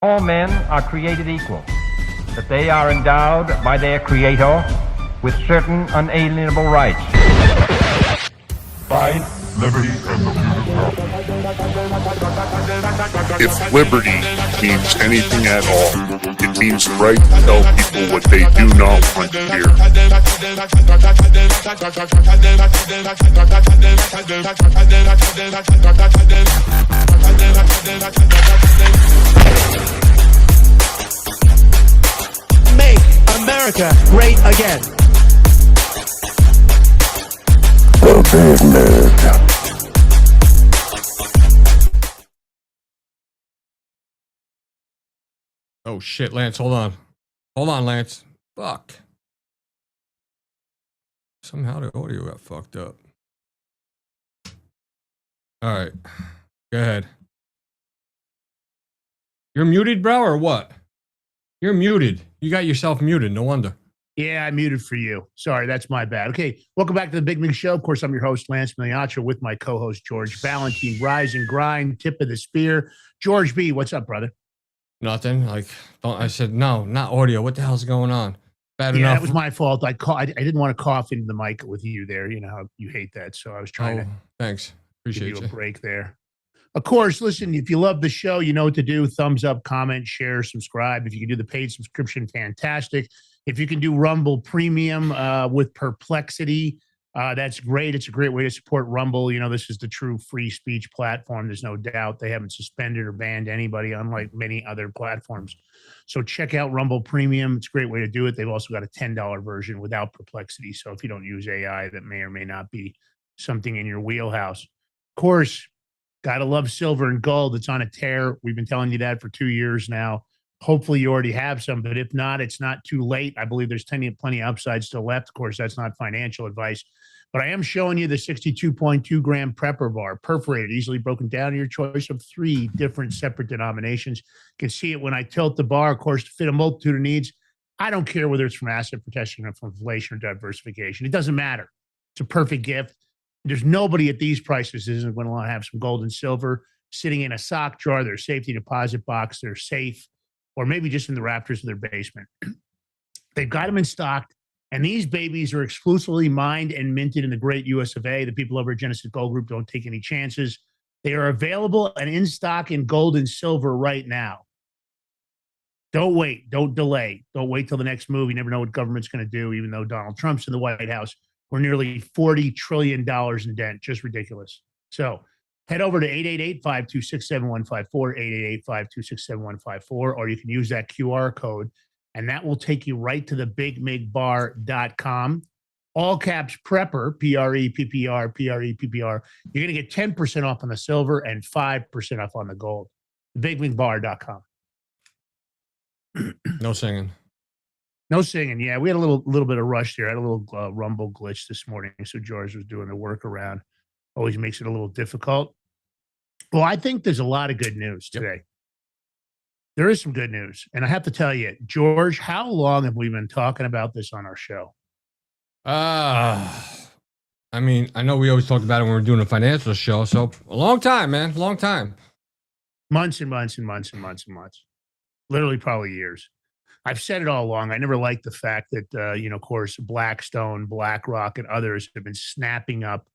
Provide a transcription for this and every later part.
All men are created equal, that they are endowed by their Creator with certain unalienable rights. Fight, liberty, and the If liberty means anything at all, it means the right to tell people what they do not want to hear. Make America great again. The Big Nerd. Oh shit, Lance, hold on. Hold on, Lance. Fuck. Somehow the audio got fucked up. Alright. Go ahead. You're muted, bro, or what? You're muted. You got yourself muted, no wonder. Yeah, I muted for you. Sorry, that's my bad. Okay, welcome back to the Big Mig Show. Of course, I'm your host, Lance Miliaccio, with my co-host, George Valentine. Rise and grind, tip of the spear. George B., what's up, brother? Nothing. I said, no, not audio. What the hell's going on? Bad enough. Yeah, that was my fault. I didn't want to cough into the mic with you there. You know how you hate that. So I was trying to thanks. Appreciate give you a break there. Of course, listen, if you love the show, you know what to do. Thumbs up, comment, share, subscribe. If you can do the paid subscription, fantastic. If you can do Rumble Premium with Perplexity, that's great. It's a great way to support Rumble. You know, this is the true free speech platform. There's no doubt they haven't suspended or banned anybody, unlike many other platforms. So check out Rumble Premium. It's a great way to do it. They've also got a $10 version without Perplexity. So if you don't use AI, that may or may not be something in your wheelhouse. Of course, gotta love silver and gold. It's on a tear. We've been telling you that for 2 years now. Hopefully you already have some, but if not, it's not too late. I believe there's plenty of upside still left. Of course, that's not financial advice, but I am showing you the 62.2 gram prepper bar, perforated, easily broken down to your choice of 3 different separate denominations. You can see it when I tilt the bar, of course, to fit a multitude of needs. I don't care whether it's from asset protection or from inflation or diversification. It doesn't matter. It's a perfect gift. There's nobody at these prices isn't going to want to have some gold and silver sitting in a sock drawer, their safety deposit box, they're safe, or maybe just in the rafters of their basement. They've got them in stock, and these babies are exclusively mined and minted in the great US of A. The people over at Genesis Gold Group don't take any chances. They are available and in stock in gold and silver right now. Don't wait. Don't delay. Don't wait till the next move. You never know what government's going to do, even though Donald Trump's in the White House. We're nearly $40 trillion in debt. Just ridiculous. So head over to 888-526-7154, 888-526-7154, or you can use that QR code, and that will take you right to the bigmigbar.com. All caps prepper, P-R-E-P-P-R, P-R-E-P-P-R. You're going to get 10% off on the silver and 5% off on the gold. Bigmigbar.com. No singing. No singing. Yeah, we had a little bit of rush there. I had a little rumble glitch this morning, so George was doing the workaround. Always makes it a little difficult. Well, I think there's a lot of good news today. There is some good news. And I have to tell you, George, how long have we been talking about this on our show? I mean, I know we always talked about it when we were doing a financial show. So a long time, man. Long time. Months and months and months and months and months. Literally probably years. I've said it all along. I never liked the fact that, of course, Blackstone, BlackRock, and others have been snapping up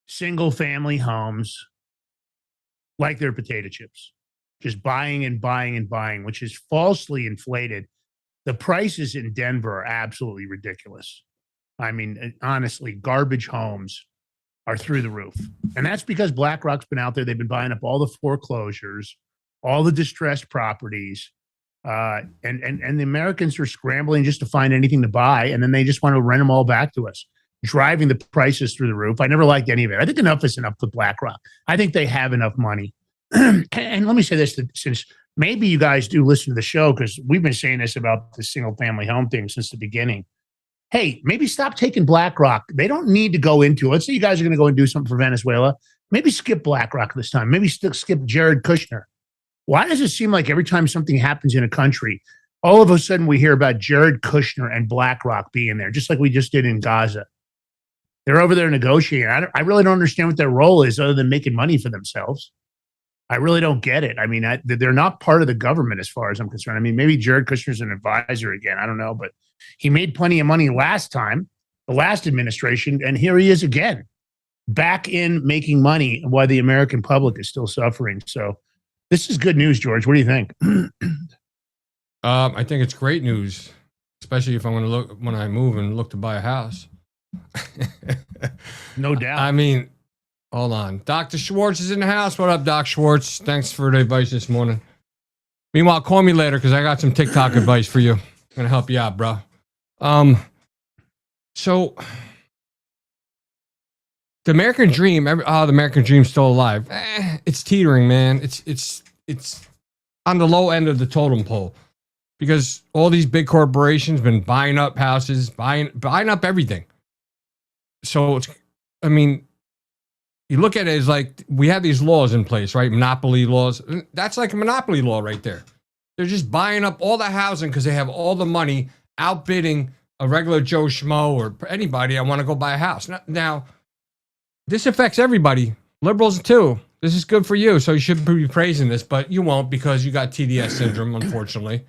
single-family homes like they're potato chips, just buying and buying and buying, which is falsely inflated. The prices in Denver are absolutely ridiculous. I mean, honestly, garbage homes are through the roof. And that's because BlackRock's been out there. They've been buying up all the foreclosures, all the distressed properties. And the Americans are scrambling just to find anything to buy, and then they just want to rent them all back to us, driving the prices through the roof. I never liked any of it. I think enough is enough with BlackRock. I think they have enough money. And let me say this, since maybe you guys do listen to the show, because we've been saying this about the single-family home thing since the beginning. Hey, maybe stop taking BlackRock. They don't need to go into it. Let's say you guys are going to go and do something for Venezuela. Maybe skip BlackRock this time. Maybe skip Jared Kushner. Why does it seem like every time something happens in a country, all of a sudden we hear about Jared Kushner and BlackRock being there, just like we just did in Gaza? They're over there negotiating. I really don't understand what their role is other than making money for themselves. I really don't get it. I mean, they're not part of the government as far as I'm concerned. I mean, maybe Jared Kushner's an advisor again. I don't know, but he made plenty of money last time, the last administration, and here he is again, back in making money while the American public is still suffering. So this is good news, George. What do you think? I think it's great news, especially if I'm going to look when I move and look to buy a house. No doubt. I mean, hold on. Dr. Schwartz is in the house. What up, Doc Schwartz? Thanks for the advice this morning. Meanwhile, call me later because I got some TikTok advice for you. I'm going to help you out, bro. So the American dream, the American dream's still alive. It's teetering, man. It's on the low end of the totem pole because all these big corporations been buying up houses, buying up everything. So it's, I mean, you look at it as like we have these laws in place, right? Monopoly laws. That's like a monopoly law right there. They're just buying up all the housing because they have all the money, outbidding a regular Joe Schmo or anybody. I want to go buy a house. Now, this affects everybody, liberals too. This is good for you, so you shouldn't be praising this, but you won't because you got TDS syndrome, unfortunately.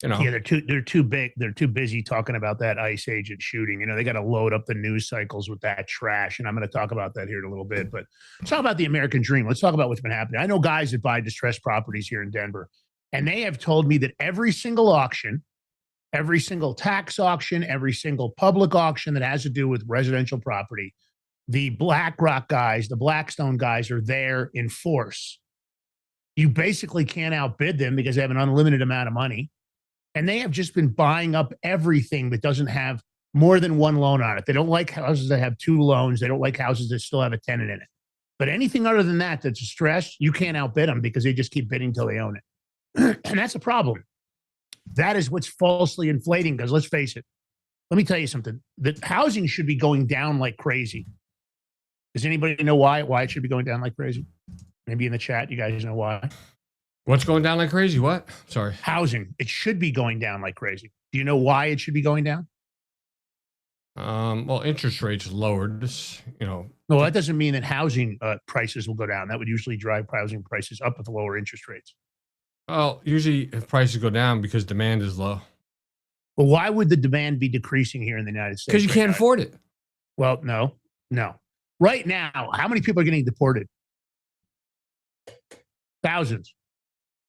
You know. Yeah, they're too big. They're too busy talking about that ICE agent shooting. You know, they got to load up the news cycles with that trash. And I'm going to talk about that here in a little bit. But let's talk about the American dream. Let's talk about what's been happening. I know guys that buy distressed properties here in Denver, and they have told me that every single auction, every single tax auction, every single public auction that has to do with residential property, the BlackRock guys, the Blackstone guys are there in force. You basically can't outbid them because they have an unlimited amount of money. And they have just been buying up everything that doesn't have more than one loan on it. They don't like houses that have two loans. They don't like houses that still have a tenant in it. But anything other than that that's distressed, you can't outbid them because they just keep bidding till they own it. And that's a problem. That is what's falsely inflating because let's face it. Let me tell you something. The housing should be going down like crazy. Does anybody know why it should be going down like crazy? Maybe in the chat, you guys know why. What's going down like crazy? What? Sorry. Housing. It should be going down like crazy. Do you know why it should be going down? Well, interest rates lowered. You know. No, that doesn't mean that housing prices will go down. That would usually drive housing prices up with lower interest rates. Well, usually if prices go down because demand is low. Well, why would the demand be decreasing here in the United States? Because you can't afford it. Well, no. Right now, how many people are getting deported? Thousands.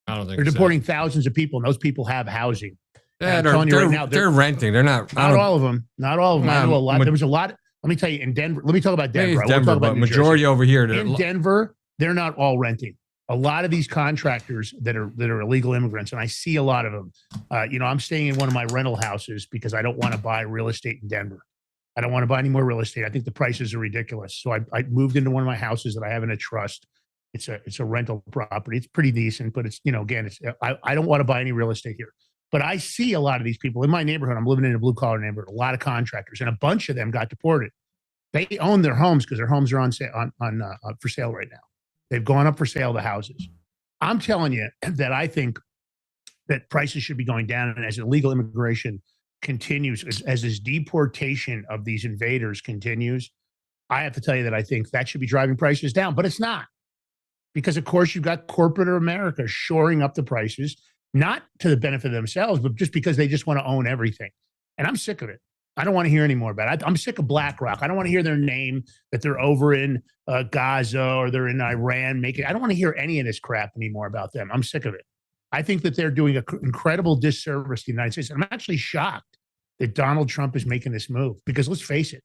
I don't think they're deporting thousands of people, and those people have housing. Yeah, they're renting. They're not. Not all of them. Not all of them. I know a lot. There was a lot. Let me tell you, in Denver. Let me talk about Denver. Maybe Denver, but majority over here. In Denver, they're not all renting. A lot of these contractors that are illegal immigrants, and I see a lot of them. I'm staying in one of my rental houses because I don't want to buy real estate in Denver. I don't want to buy any more real estate. I think the prices are ridiculous. So I moved into one of my houses that I have in a trust. It's a rental property. It's pretty decent, but it's, again, I don't want to buy any real estate here. But I see a lot of these people in my neighborhood. I'm living in a blue collar neighborhood, a lot of contractors, and a bunch of them got deported. They own their homes because their homes are on for sale right now. They've gone up for sale, the houses. I'm telling you that I think that prices should be going down. And as illegal immigration continues, as this deportation of these invaders continues, I have to tell you that I think that should be driving prices down, but it's not. Because, of course, you've got corporate America shoring up the prices, not to the benefit of themselves, but just because they just want to own everything. And I'm sick of it. I don't want to hear any more about it. I'm sick of BlackRock. I don't want to hear their name, that they're over in Gaza or they're in Iran. I don't want to hear any of this crap anymore about them. I'm sick of it. I think that they're doing an incredible disservice to the United States. And I'm actually shocked that Donald Trump is making this move because let's face it,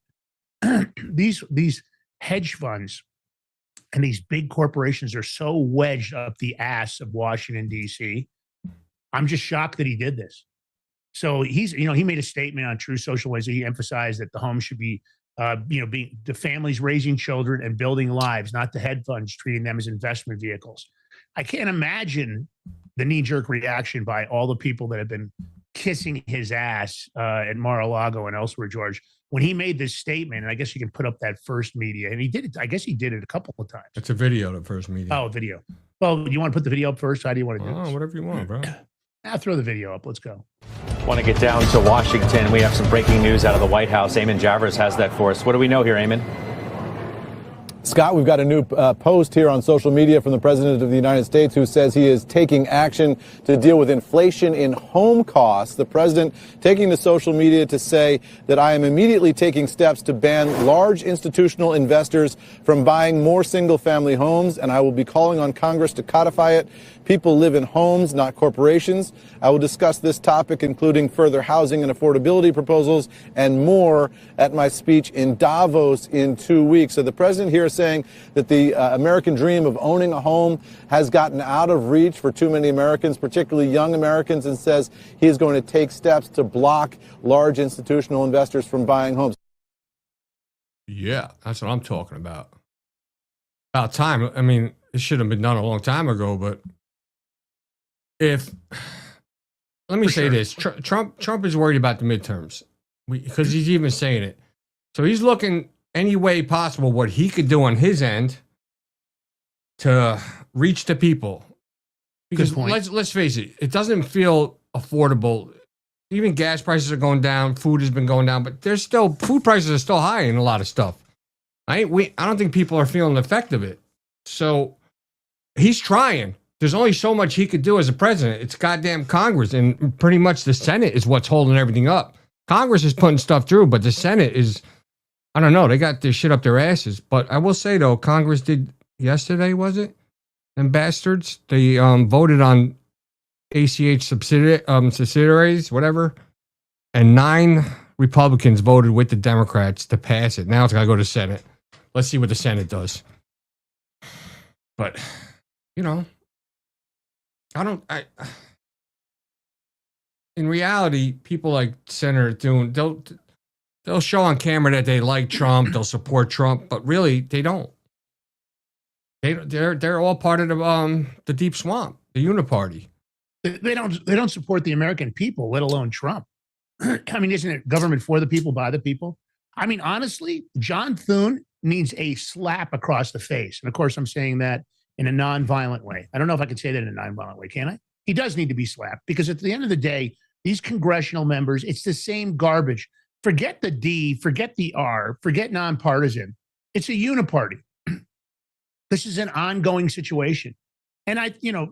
these hedge funds and these big corporations are so wedged up the ass of Washington, D.C. I'm just shocked that he did this. So he made a statement on True Social Ways that he emphasized that the home should be, being the families raising children and building lives, not the hedge funds treating them as investment vehicles. I can't imagine the knee-jerk reaction by all the people that have been kissing his ass at Mar-a-Lago and elsewhere, George, when he made this statement. And I guess you can put up that first media, and he did it. I guess he did it a couple of times. It's a video, the first media. Oh, video. Well, you want to put the video up first? How do you want to do this? Whatever you want, bro. I'll throw the video up. Let's go. Want to get down to Washington. We have some breaking news out of the White House. Eamon Javers has that for us. What do we know here, Eamon? Scott, we've got a new post here on social media from the President of the United States who says he is taking action to deal with inflation in home costs. The President taking to social media to say that I am immediately taking steps to ban large institutional investors from buying more single-family homes, and I will be calling on Congress to codify it. People live in homes, not corporations. I will discuss this topic, including further housing and affordability proposals and more at my speech in Davos in 2 weeks. So the president here is saying that the American dream of owning a home has gotten out of reach for too many Americans, particularly young Americans, and says he is going to take steps to block large institutional investors from buying homes. Yeah, that's what I'm talking about. About time. I mean, it should have been done a long time ago, but let me say this, Trump is worried about the midterms because he's even saying it. So he's looking any way possible what he could do on his end to reach the people. Because let's face it, it doesn't feel affordable. Even gas prices are going down, food has been going down, but there's still food prices are still high in a lot of stuff. I don't think people are feeling the effect of it. So he's trying. There's only so much he could do as a president. It's goddamn Congress, and pretty much the Senate is what's holding everything up. Congress is putting stuff through, but the Senate is, I don't know, they got their shit up their asses. But I will say, though, Congress did yesterday, was it? And bastards, they voted on ACH subsidiaries, whatever, and 9 Republicans voted with the Democrats to pass it. Now it's got to go to Senate. Let's see what the Senate does. But, you know, in reality, people like Senator Thune, they'll show on camera that they like Trump, they'll support Trump, but really they don't. They're all part of the deep swamp, the uniparty. They don't support the American people, let alone Trump. I mean, isn't it government for the people, by the people? I mean, honestly, John Thune needs a slap across the face. And of course, I'm saying that in a non-violent way. I don't know if I can say that in a non-violent way, can I? He does need to be slapped because at the end of the day, these congressional members, it's the same garbage. Forget the D, forget the R, forget nonpartisan. It's a uniparty. This is an ongoing situation. And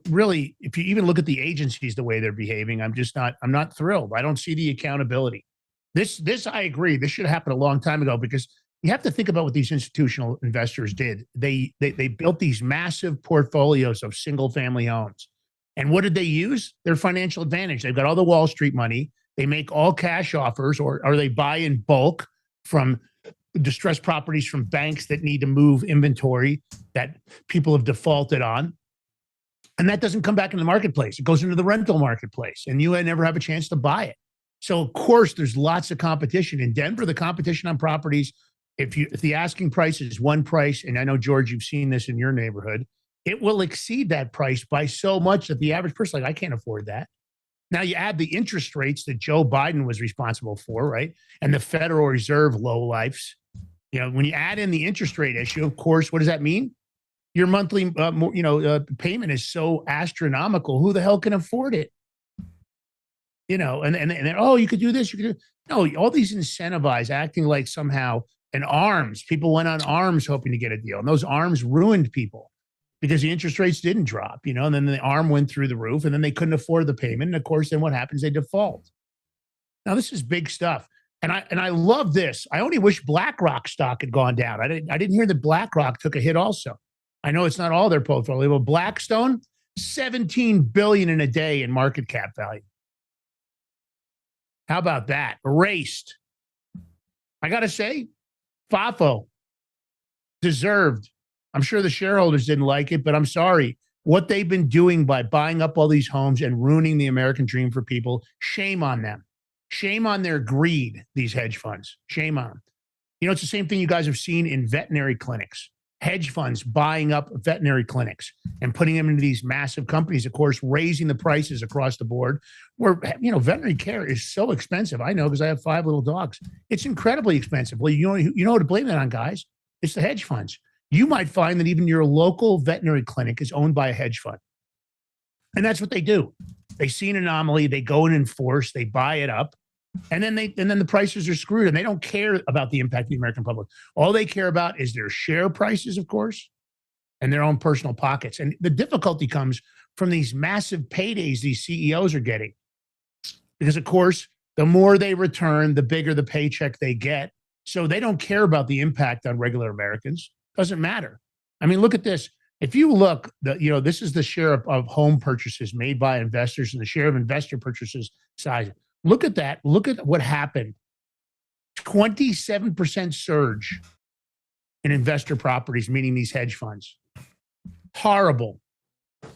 really, if you even look at the agencies, the way they're behaving, I'm not thrilled. I don't see the accountability. This, I agree. This should have happened a long time ago because you have to think about what these institutional investors did. They built these massive portfolios of single family homes. And what did they use? Their financial advantage. They've got all the Wall Street money. They make all cash offers or they buy in bulk from distressed properties from banks that need to move inventory that people have defaulted on. And that doesn't come back in the marketplace. It goes into the rental marketplace and you never have a chance to buy it. So of course there's lots of competition in Denver. The competition on properties, if the asking price is one price, and I know, George, you've seen this in your neighborhood, it will exceed that price by so much that the average person, like, I can't afford that. Now you add the interest rates that Joe Biden was responsible for, right? And the Federal Reserve lowlifes. When you add in the interest rate issue, of course, what does that mean? Your monthly, payment is so astronomical. Who the hell can afford it? And oh, you could do this. You could do. No, all these incentivize acting like somehow and ARMs. People went on ARMs hoping to get a deal, and those ARMs ruined people because the interest rates didn't drop. And then the ARM went through the roof, and then they couldn't afford the payment. And of course, then what happens? They default. Now this is big stuff. And I love this. I only wish BlackRock stock had gone down. I didn't hear that BlackRock took a hit also. I know it's not all their portfolio, but Blackstone, $17 billion in a day in market cap value. How about that? Erased. I got to say, FAFO, deserved. I'm sure the shareholders didn't like it, but I'm sorry. What they've been doing by buying up all these homes and ruining the American dream for people, shame on them. Shame on their greed, these hedge funds. Shame on them. It's the same thing you guys have seen in veterinary clinics. Hedge funds buying up veterinary clinics and putting them into these massive companies, of course, raising the prices across the board where, veterinary care is so expensive. I know because I have 5 little dogs. It's incredibly expensive. Well, you know what to blame that on, guys? It's the hedge funds. You might find that even your local veterinary clinic is owned by a hedge fund. And that's what they do. They see an anomaly, they go and enforce, they buy it up, And then the prices are screwed, and they don't care about the impact of the American public. All they care about is their share prices, of course, and their own personal pockets. And the difficulty comes from these massive paydays these CEOs are getting. Because, of course, the more they return, the bigger the paycheck they get. So they don't care about the impact on regular Americans. Doesn't matter. I mean, look at this. If you look, this is the share of home purchases made by investors and the share of investor purchases size. Look at that. Look at what happened. 27% surge in investor properties, meaning these hedge funds. Horrible.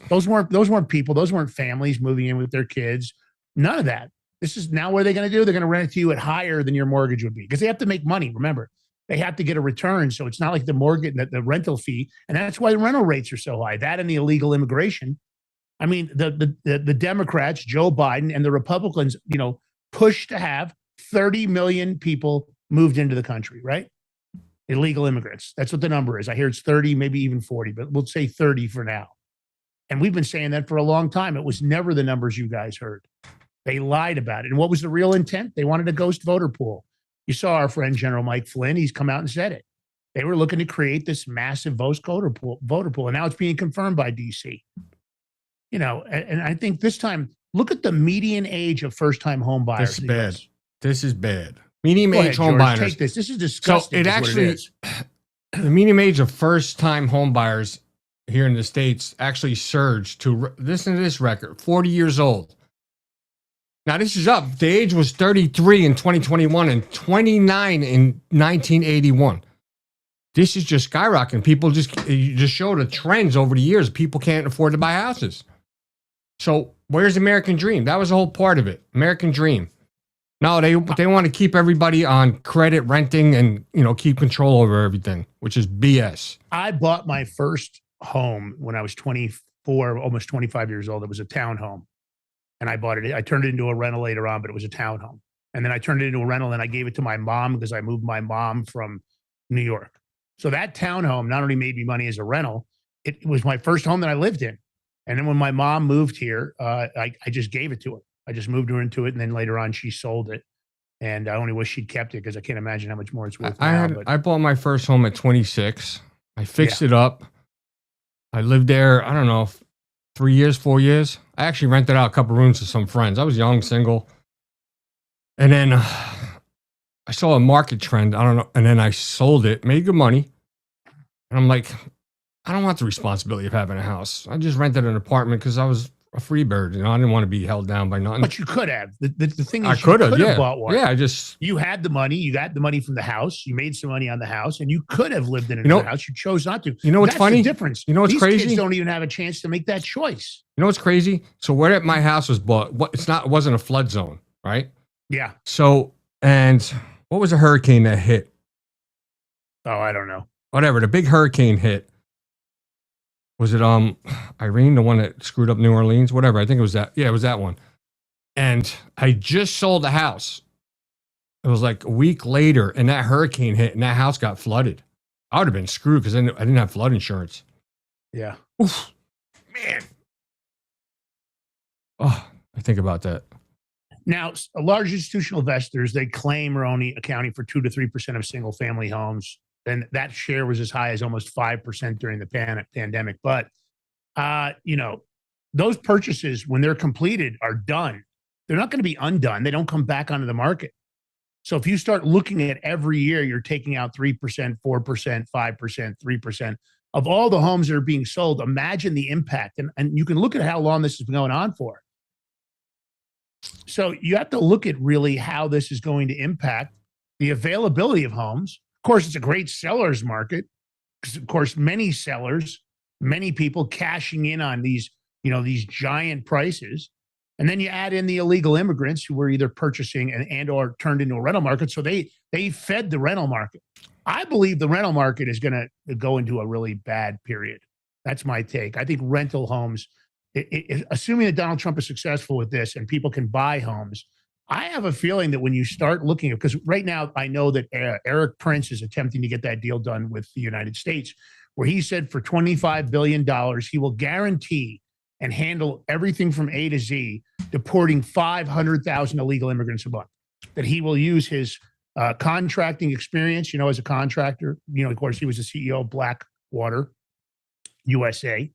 Those weren't people. Those weren't families moving in with their kids. None of that. This is now what are they going to do? They're going to rent it to you at higher than your mortgage would be because they have to make money. Remember, they have to get a return. So it's not like the mortgage, the rental fee. And that's why the rental rates are so high. That and the illegal immigration. I mean, the Democrats, Joe Biden, and the Republicans, pushed to have 30 million people moved into the country, right? Illegal immigrants. That's what the number is. I hear it's 30, maybe even 40, but we'll say 30 for now. And we've been saying that for a long time. It was never the numbers you guys heard. They lied about it. And what was the real intent? They wanted a ghost voter pool. You saw our friend General Mike Flynn. He's come out and said it. They were looking to create this massive voter pool, and now it's being confirmed by DC. And I think this time, look at the median age of first-time home buyers. This is bad. This is bad. Median age home George, buyers. Take this. This is disgusting. So the median age of first-time home buyers here in the States actually surged to, listen to this record, 40 years old. Now, this is up. The age was 33 in 2021 and 29 in 1981. This is just skyrocketing. People you just show the trends over the years. People can't afford to buy houses. So where's American Dream? That was the whole part of it. American Dream. No, they want to keep everybody on credit renting and, keep control over everything, which is BS. I bought my first home when I was 24, almost 25 years old. It was a townhome. And I bought it. I turned it into a rental later on, but it was a townhome. And then I turned it into a rental and I gave it to my mom because I moved my mom from New York. So that townhome not only made me money as a rental, it was my first home that I lived in. And then when my mom moved here, I just gave it to her. I just moved her into it. And then later on, she sold it. And I only wish she'd kept it because I can't imagine how much more it's worth. I bought my first home at 26. I fixed it up. I lived there, I don't know, 4 years. I actually rented out a couple rooms to some friends. I was young, single. And then I saw a market trend. I don't know. And then I sold it, made good money. And I'm like, I don't want the responsibility of having a house. I just rented an apartment because I was a free bird. I didn't want to be held down by nothing. But you could have. The thing is, I could have bought one. Yeah, you had the money. You got the money from the house. You made some money on the house, and you could have lived in another house. You chose not to. You know what's funny? The difference. You know what's These crazy? Kids don't even have a chance to make that choice. You know what's crazy? So where my house was bought, it wasn't a flood zone, right? Yeah. So, and what was a hurricane that hit? Oh, I don't know. Whatever. The big hurricane hit. Was it Irene, the one that screwed up New Orleans? Whatever. I think it was that. Yeah, it was that one. And I just sold the house. It was like a week later, and that hurricane hit, and that house got flooded. I would have been screwed because I didn't have flood insurance. Yeah. Oof, man. Oh, I think about that. Now, large institutional investors, they claim are only accounting for 2 to 3% of single-family homes. And that share was as high as almost 5% during the pandemic. But, those purchases, when they're completed, are done. They're not going to be undone. They don't come back onto the market. So if you start looking at every year, you're taking out 3%, 4%, 5%, 3% of all the homes that are being sold. Imagine the impact. And you can look at how long this has been going on for. So you have to look at really how this is going to impact the availability of homes. Of course, it's a great seller's market because, of course, many sellers, many people cashing in on these giant prices. And then you add in the illegal immigrants who were either purchasing and or turned into a rental market. So they fed the rental market. I believe the rental market is going to go into a really bad period. That's my take. I think rental homes, assuming that Donald Trump is successful with this and people can buy homes, I have a feeling that when you start looking at, because right now I know that Eric Prince is attempting to get that deal done with the United States, where he said for $25 billion, he will guarantee and handle everything from A to Z, deporting 500,000 illegal immigrants a month. that he will use his contracting experience, as a contractor. Of course, he was the CEO of Blackwater USA.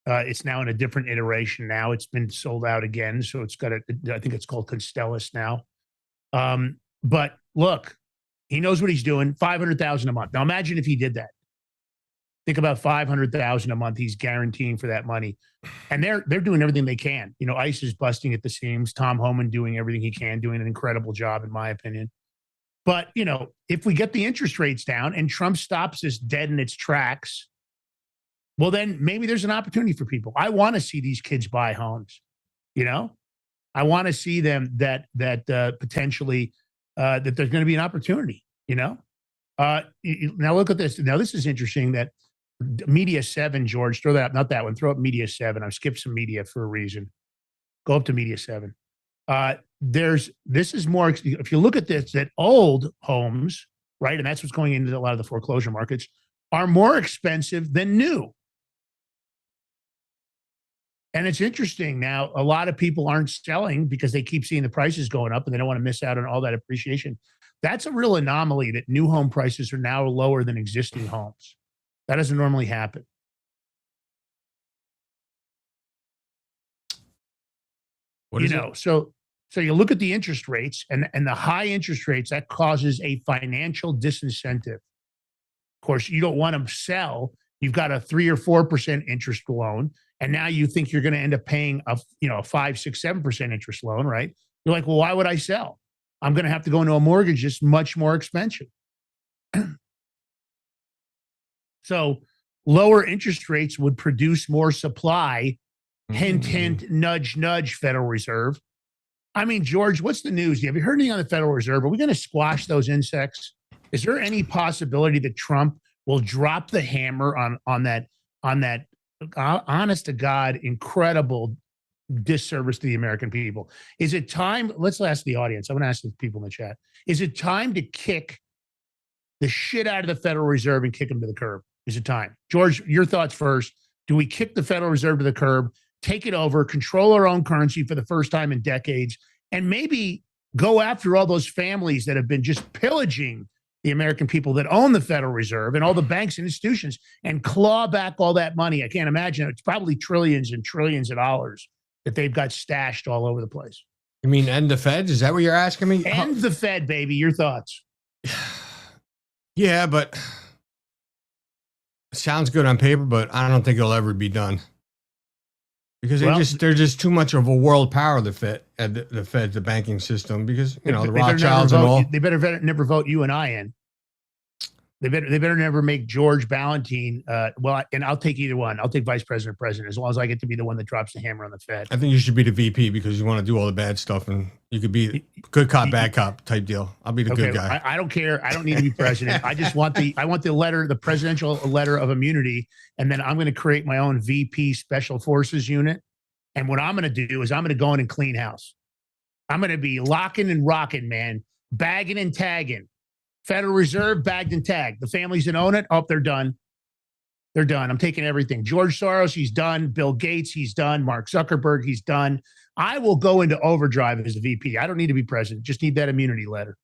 It's now in a different iteration now. It's been sold out again. So it's got I think it's called Constellus now. But look, he knows what he's doing. $500,000 a month. Now imagine if he did that. Think about $500,000 a month. He's guaranteeing for that money, and they're doing everything they can. ICE is busting at the seams. Tom Homan doing everything he can, doing an incredible job, in my opinion. But if we get the interest rates down and Trump stops this dead in its tracks, well, then maybe there's an opportunity for people. I want to see these kids buy homes. I want to see them that potentially that there's going to be an opportunity. Now look at this. Now this is interesting that Media 7, George, throw that up, not that one. Throw up Media 7. I've skipped some media for a reason. Go up to Media 7. This is more. If you look at this, that old homes, right, and that's what's going into a lot of the foreclosure markets, are more expensive than new. And it's interesting now, a lot of people aren't selling because they keep seeing the prices going up and they don't want to miss out on all that appreciation. That's a real anomaly that new home prices are now lower than existing homes. That doesn't normally happen. So you look at the interest rates and the high interest rates, that causes a financial disincentive. Of course, you don't want to sell. You've got a 3 or 4% interest loan. And now you think you're going to end up paying a 5, 6, 7% interest loan, right? You're like, well, why would I sell? I'm going to have to go into a mortgage that's much more expensive. So lower interest rates would produce more supply. Hint, hint, nudge, nudge, Federal Reserve. I mean, George, what's the news? Have you heard anything on the Federal Reserve? Are we going to squash those insects? Is there any possibility that Trump will drop the hammer on that honest to God, incredible disservice to the American people? Is it time? Let's ask the audience. I'm going to ask the people in the chat. Is it time to kick the shit out of the Federal Reserve and kick them to the curb? Is it time? George, your thoughts first. Do we kick the Federal Reserve to the curb, take it over, control our own currency for the first time in decades, and maybe go after all those families that have been just pillaging the American people that own the Federal Reserve and all the banks and institutions and claw back all that money? I can't imagine. It's probably trillions and trillions of dollars that they've got stashed all over the place. You mean end the Feds? Is that what you're asking me? End the Fed, baby. Your thoughts? Yeah, but it sounds good on paper, but I don't think it'll ever be done. Because they're just too much of a world power, the Fed, the banking system, because, the Rothschilds and all. They better never vote you and I in. They better never make George Ballantine. And I'll take either one. I'll take vice president or president, as long as I get to be the one that drops the hammer on the Fed. I think you should be the VP because you want to do all the bad stuff, and you could be good cop, bad cop type deal. I'll be the good guy. I don't care. I don't need to be president. I just want the presidential letter of immunity, and then I'm going to create my own VP Special Forces unit. And what I'm going to do is I'm going to go in and clean house. I'm going to be locking and rocking, man, bagging and tagging. Federal Reserve, bagged and tagged. The families that own it, they're done. They're done. I'm taking everything. George Soros, he's done. Bill Gates, he's done. Mark Zuckerberg, he's done. I will go into overdrive as a VP. I don't need to be president. Just need that immunity letter.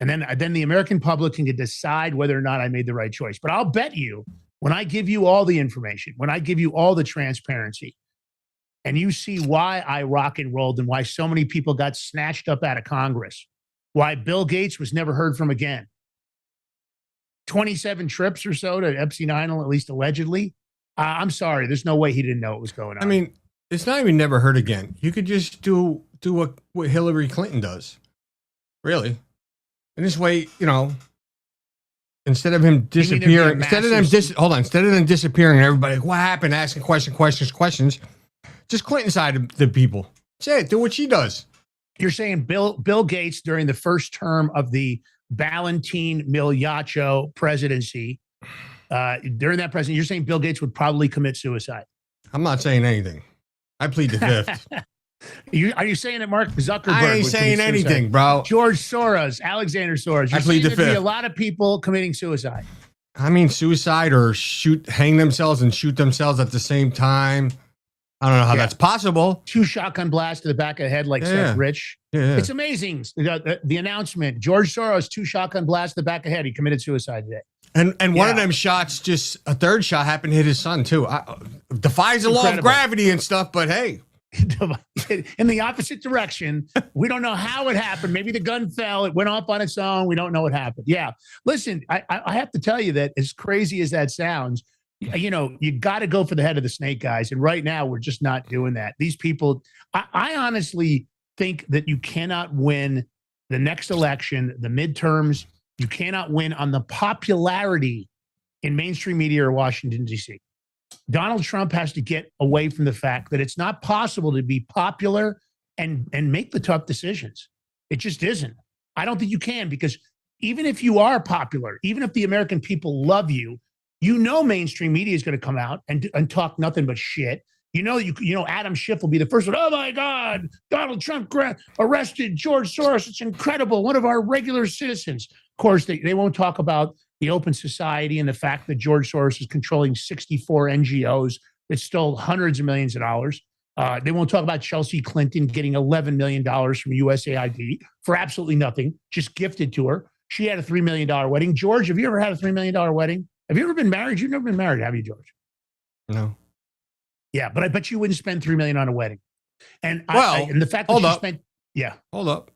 And then the American public can decide whether or not I made the right choice. But I'll bet you, when I give you all the information, when I give you all the transparency, and you see why I rock and rolled and why so many people got snatched up out of Congress, why Bill Gates was never heard from again. 27 trips or so to Epstein Island, at least allegedly. I'm sorry. There's no way he didn't know what was going on. I mean, it's not even never heard again. You could just do what Hillary Clinton does. Really. And this way, instead of him disappearing, instead of them disappearing and everybody, what happened? Asking questions. Just Clinton side the people. Say it. Do what she does. You're saying Bill Gates during the first term of the Ballantine Miliacho presidency, during that presidency, you're saying Bill Gates would probably commit suicide? I'm not saying anything. I plead the fifth. Are you saying that Mark Zuckerberg? I ain't saying anything, bro. George Soros, Alexander Soros. I plead the fifth. Be a lot of people committing suicide. I mean, suicide or hang themselves and shoot themselves at the same time. I don't know how that's possible. 2 shotgun blasts to the back of the head like Seth Rich. Yeah. It's amazing. The announcement, George Soros, 2 shotgun blasts to the back of the head. He committed suicide today. And one of them shots, just a third shot happened to hit his son too. Defies the law of gravity and stuff, but hey. In the opposite direction. We don't know how it happened. Maybe the gun fell. It went off on its own. We don't know what happened. Yeah. Listen, I have to tell you that as crazy as that sounds, you know, you got to go for the head of the snake, guys. And right now, we're just not doing that. These people, I honestly think that you cannot win the next election, the midterms. You cannot win on the popularity in mainstream media or Washington, D.C. Donald Trump has to get away from the fact that it's not possible to be popular and make the tough decisions. It just isn't. I don't think you can, because even if you are popular, even if the American people love you, you know mainstream media is going to come out and talk nothing but shit. You know Adam Schiff will be the first one. Oh my God, Donald Trump arrested George Soros. It's incredible. One of our regular citizens. Of course, they won't talk about the open society and the fact that George Soros is controlling 64 NGOs that stole hundreds of millions of dollars. They won't talk about Chelsea Clinton getting $11 million from USAID for absolutely nothing, just gifted to her. She had a $3 million wedding. George, have you ever had a $3 million wedding? Have you ever been married? You've never been married, have you, George? No. Yeah, but I bet you wouldn't spend $3 million on a wedding. And and the fact that she spent, hold up.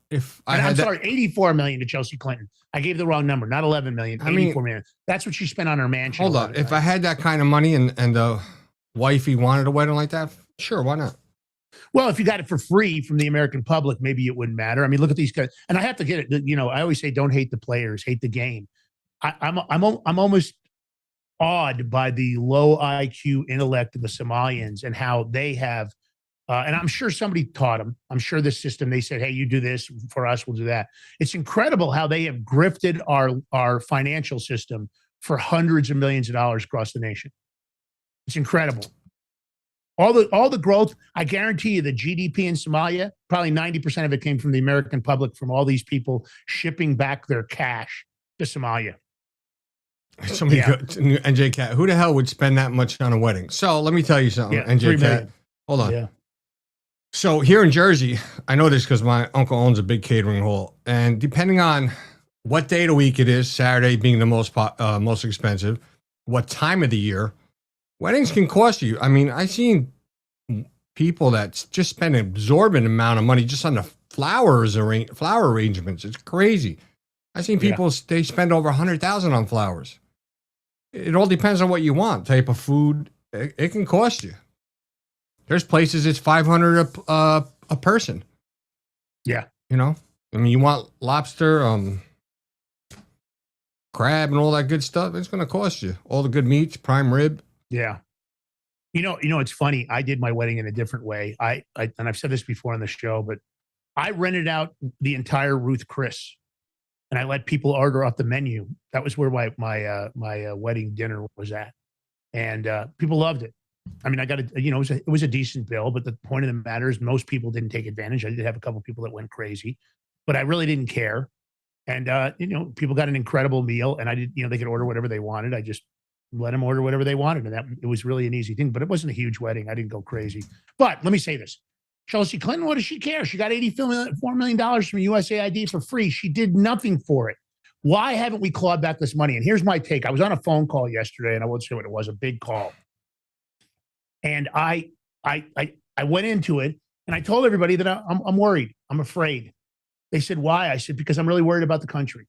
I'm sorry, $84 million to Chelsea Clinton. I gave the wrong number, not $11 million, $84 million. That's what she spent on her mansion. Hold up. If I had that kind of money and the wifey wanted a wedding like that, sure, why not? Well, if you got it for free from the American public, maybe it wouldn't matter. I mean, look at these guys, and I have to get it. You know, I always say, don't hate the players, hate the game. I'm almost awed by the low IQ intellect of the Somalians and how they have. And I'm sure somebody taught them. I'm sure the system, they said, hey, you do this for us, we'll do that. It's incredible how they have grifted our financial system for hundreds of millions of dollars across the nation. It's incredible. All the growth, I guarantee you the GDP in Somalia, probably 90% of it came from the American public, from all these people shipping back their cash to Somalia. NJ Cat, who the hell would spend that much on a wedding? So let me tell you something, NJ Cat. Hold on. Yeah. So here in Jersey, I know this because my uncle owns a big catering hall, and depending on what day of the week it is, Saturday being the most expensive, what time of the year, weddings can cost you. I mean, I've seen people that just spend an exorbitant amount of money just on the flower arrangements. It's crazy. I've seen people, they spend over $100,000 on flowers. It all depends on what you want, type of food. It can cost you. There's places it's $500 a person. Yeah. You know, I mean, you want lobster, crab and all that good stuff. It's going to cost you all the good meats, prime rib. Yeah. You know, it's funny. I did my wedding in a different way. And I've said this before on the show, but I rented out the entire Ruth Chris and I let people order off the menu. That was where my wedding dinner was at. And people loved it. I mean, I got it was a decent bill, but the point of the matter is most people didn't take advantage. I did have a couple of people that went crazy, but I really didn't care. And, people got an incredible meal and I did, they could order whatever they wanted. I just let them order whatever they wanted. And it was really an easy thing, but it wasn't a huge wedding. I didn't go crazy. But let me say this. Chelsea Clinton, what does she care? She got $84 million from USAID for free. She did nothing for it. Why haven't we clawed back this money? And here's my take. I was on a phone call yesterday and I won't say what it was, a big call. And I went into it and I told everybody that I'm worried. I'm afraid. They said, why? I said, because I'm really worried about the country.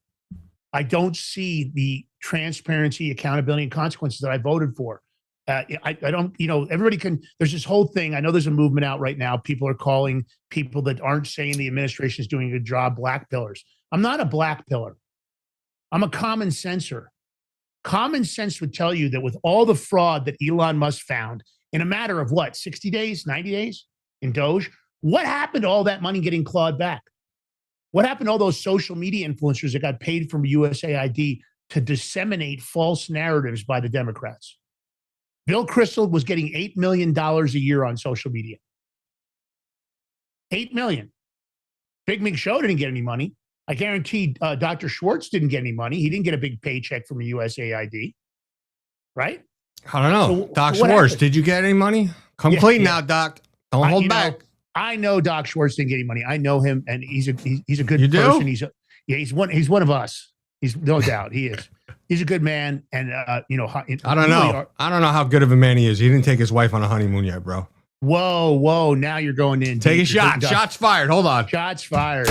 I don't see the transparency, accountability, and consequences that I voted for. I don't, everybody can, there's this whole thing. I know there's a movement out right now. People are calling people that aren't saying the administration is doing a good job black pillars. I'm not a black pillar. I'm a common senser. Common sense would tell you that with all the fraud that Elon Musk found in a matter of 60 days, 90 days in Doge, what happened to all that money getting clawed back? What happened to all those social media influencers that got paid from USAID to disseminate false narratives by the Democrats? Bill Kristol was getting $8 million a year on social media. $8 million. Big Mig Show didn't get any money. I guarantee Dr. Schwartz didn't get any money. He didn't get a big paycheck from USAID, right? I don't know. Doc Schwartz, did you get any money? Come clean now, Doc. Don't hold back. I know Doc Schwartz didn't get any money. I know him, and he's a good You do? person. He's one of us. He's no doubt he is. He's a good man, and I don't know. I don't know how good of a man he is. He didn't take his wife on a honeymoon yet, bro. Whoa! Now you're going in. Take a shot. Shots fired. Hold on. Shots fired.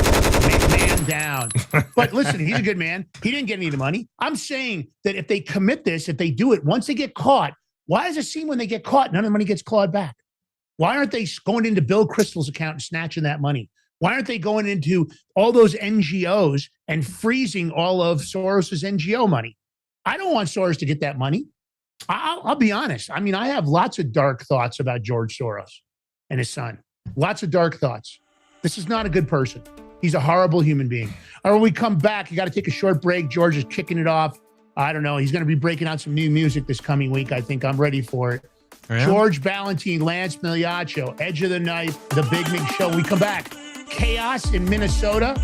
Man down. But listen, he's a good man. He didn't get any of the money. I'm saying that if they commit this, if they do it, once they get caught, why does it seem when they get caught, none of the money gets clawed back? Why aren't they going into Bill Kristol's account and snatching that money? Why aren't they going into all those NGOs and freezing all of Soros's NGO money? I don't want Soros to get that money. I'll be honest. I mean, I have lots of dark thoughts about George Soros and his son. Lots of dark thoughts. This is not a good person. He's a horrible human being. Or when we come back, you got to take a short break. George is kicking it off. I don't know. He's going to be breaking out some new music this coming week. I think I'm ready for it. Yeah. George Ballantyne, Lance Migliaccio, Edge of the Night, The Big Mig Show. We come back. Chaos in Minnesota.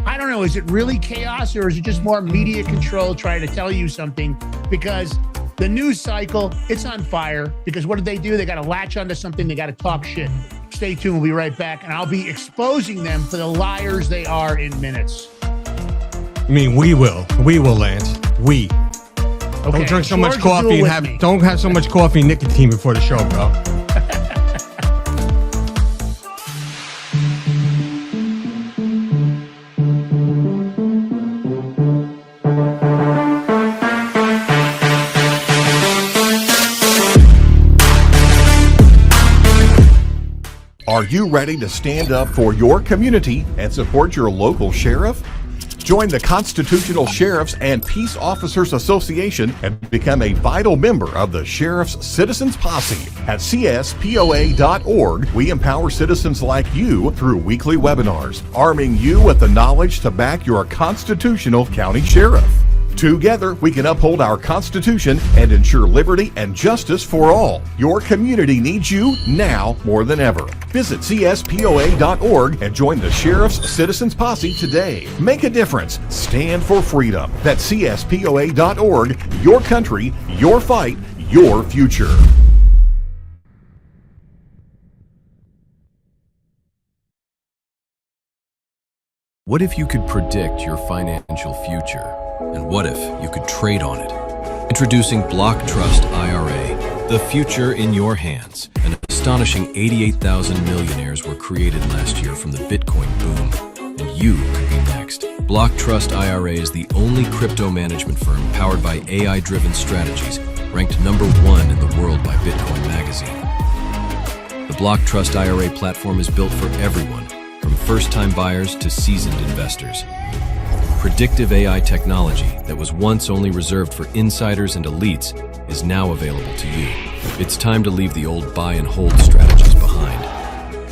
I don't know. Is it really chaos or is it just more media control trying to tell you something? Because the news cycle, it's on fire. Because what did they do? They got to latch onto something. They got to talk shit. Stay tuned. We'll be right back. And I'll be exposing them for the liars they are in minutes. I mean, we will. We will, Lance. We. Okay. Don't drink so much coffee and don't have so much coffee and nicotine before the show, bro. Are you ready to stand up for your community and support your local sheriff? Join the Constitutional Sheriffs and Peace Officers Association and become a vital member of the Sheriff's Citizens Posse. At CSPOA.org, we empower citizens like you through weekly webinars, arming you with the knowledge to back your constitutional county sheriff. Together, we can uphold our Constitution and ensure liberty and justice for all. Your community needs you now more than ever. Visit CSPOA.org and join the Sheriff's Citizens Posse today. Make a difference. Stand for freedom. That's CSPOA.org. Your country, your fight, your future. What if you could predict your financial future? And what if you could trade on it? Introducing Block Trust IRA, the future in your hands. An astonishing 88,000 millionaires were created last year from the Bitcoin boom, and you could be next. Block Trust IRA is the only crypto management firm powered by AI-driven strategies, ranked #1 in the world by Bitcoin Magazine. The Block Trust IRA platform is built for everyone, from first-time buyers to seasoned investors. Predictive AI technology that was once only reserved for insiders and elites is now available to you. It's time to leave the old buy and hold strategies behind.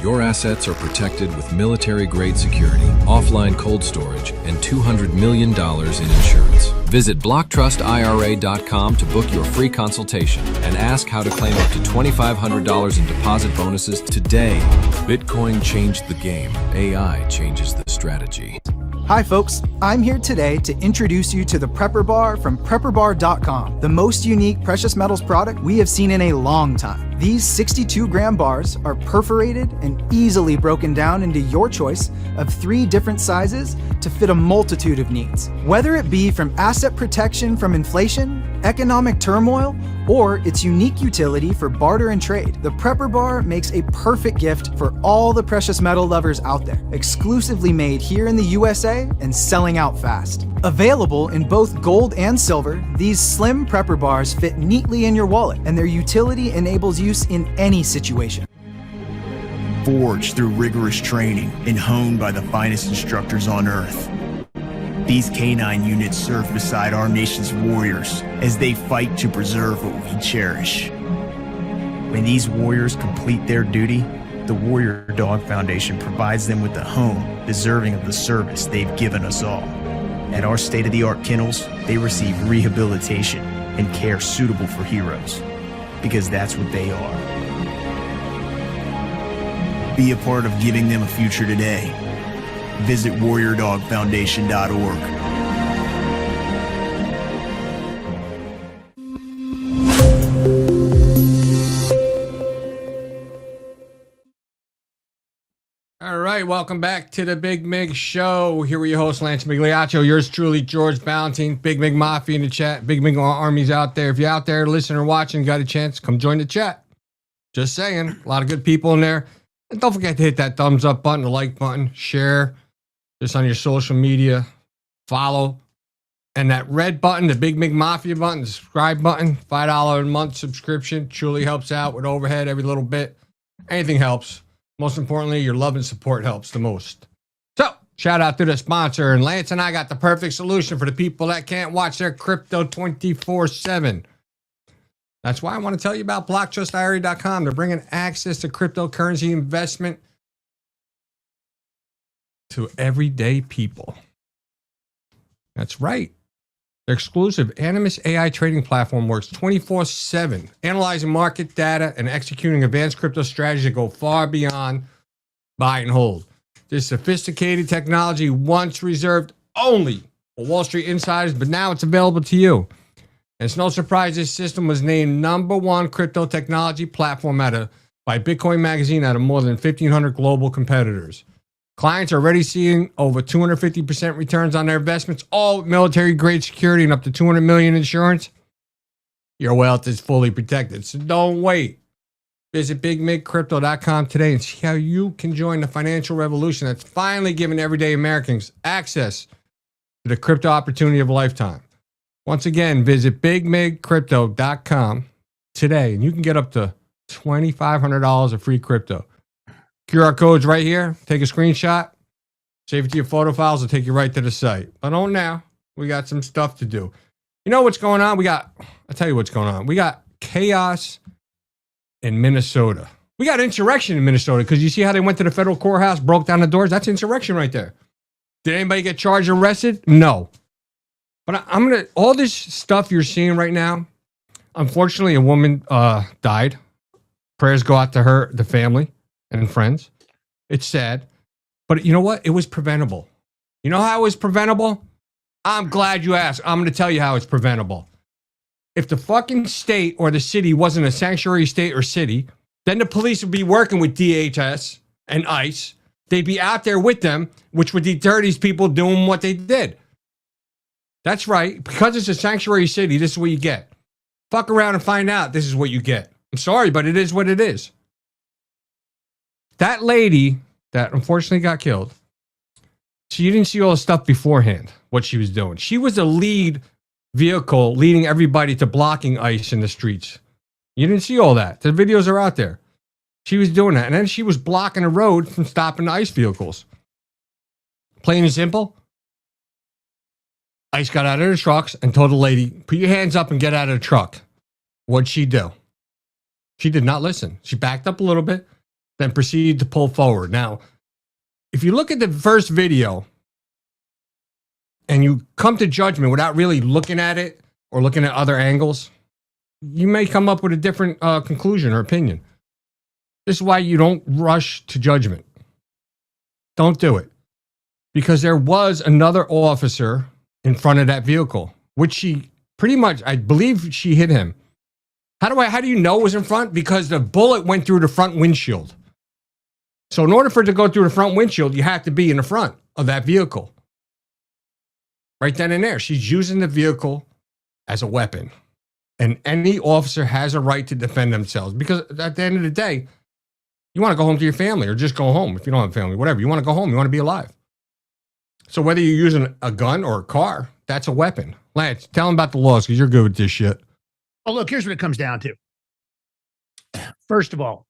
Your assets are protected with military-grade security, offline cold storage, and $200 million in insurance. Visit BlockTrustIRA.com to book your free consultation and ask how to claim up to $2,500 in deposit bonuses today. Bitcoin changed the game. AI changes the strategy. Hi folks, I'm here today to introduce you to the Prepper Bar from PrepperBar.com, the most unique precious metals product we have seen in a long time. These 62-gram bars are perforated and easily broken down into your choice of 3 different sizes to fit a multitude of needs. Whether it be from asset protection from inflation, economic turmoil, or its unique utility for barter and trade, the Prepper Bar makes a perfect gift for all the precious metal lovers out there. Exclusively made here in the USA and selling out fast. Available in both gold and silver, these slim Prepper Bars fit neatly in your wallet, and their utility enables use in any situation. Forged through rigorous training and honed by the finest instructors on Earth, these canine units serve beside our nation's warriors as they fight to preserve what we cherish. When these warriors complete their duty, the Warrior Dog Foundation provides them with a home deserving of the service they've given us all. At our state-of-the-art kennels, they receive rehabilitation and care suitable for heroes, because that's what they are. Be a part of giving them a future today. Visit WarriorDogFoundation.org. All right, welcome back to the Big Mig Show. Here with your host, Lance Migliaccio. Yours truly, George Ballantine. Big Mig Mafia in the chat. Big Mig Army's out there. If you're out there listening or watching, got a chance, come join the chat. Just saying, a lot of good people in there. And don't forget to hit that thumbs up button, the like button, share this on your social media, follow. And that red button, the Big Mig Mafia button, the subscribe button, $5 a month subscription, truly helps out with overhead every little bit. Anything helps. Most importantly, your love and support helps the most. So, shout out to the sponsor. And Lance and I got the perfect solution for the people that can't watch their crypto 24/7. That's why I want to tell you about BlockTrustIRA.com. They're bringing access to cryptocurrency investment to everyday people. That's right. Their exclusive Animus AI trading platform works 24/7, analyzing market data and executing advanced crypto strategies that go far beyond buy and hold. This sophisticated technology once reserved only for Wall Street insiders, but now it's available to you. And it's no surprise this system was named #1 crypto technology platform by Bitcoin Magazine out of more than 1,500 global competitors. Clients are already seeing over 250% returns on their investments, all with military-grade security and up to $200 million insurance. Your wealth is fully protected, so don't wait. Visit BigMigCrypto.com today and see how you can join the financial revolution that's finally giving everyday Americans access to the crypto opportunity of a lifetime. Once again, visit BigMigCrypto.com today, and you can get up to $2,500 of free crypto. QR code's right here. Take a screenshot, save it to your photo files, and take you right to the site. But don't now. We got some stuff to do. You know what's going on? I'll tell you what's going on. We got chaos in Minnesota. We got insurrection in Minnesota because you see how they went to the federal courthouse, broke down the doors? That's insurrection right there. Did anybody get charged or arrested? No. But all this stuff you're seeing right now, unfortunately, a woman died. Prayers go out to her, the family, and friends. It's sad. But you know what? It was preventable. You know how it was preventable? I'm glad you asked. I'm going to tell you how it's preventable. If the fucking state or the city wasn't a sanctuary state or city, then the police would be working with DHS and ICE. They'd be out there with them, which would deter these people doing what they did. That's right. Because it's a sanctuary city, this is what you get. Fuck around and find out this is what you get. I'm sorry, but it is what it is. That lady that unfortunately got killed, she didn't see all the stuff beforehand, what she was doing. She was the lead vehicle leading everybody to blocking ICE in the streets. You didn't see all that. The videos are out there. She was doing that. And then she was blocking the road from stopping the ICE vehicles. Plain and simple. ICE got out of the trucks and told the lady, put your hands up and get out of the truck. What'd she do? She did not listen. She backed up a little bit, then proceeded to pull forward. Now, if you look at the first video and you come to judgment without really looking at it or looking at other angles, you may come up with a different conclusion or opinion. This is why you don't rush to judgment. Don't do it. Because there was another officer in front of that vehicle, which she pretty much, I believe she hit him. How do you know it was in front? Because the bullet went through the front windshield. So in order for it to go through the front windshield, you have to be in the front of that vehicle. Right then and there. She's using the vehicle as a weapon. And any officer has a right to defend themselves. Because at the end of the day, you want to go home to your family or just go home if you don't have a family, whatever. You want to go home. You want to be alive. So whether you're using a gun or a car, that's a weapon. Lance, tell them about the laws because you're good with this shit. Oh, look, here's what it comes down to. First of all,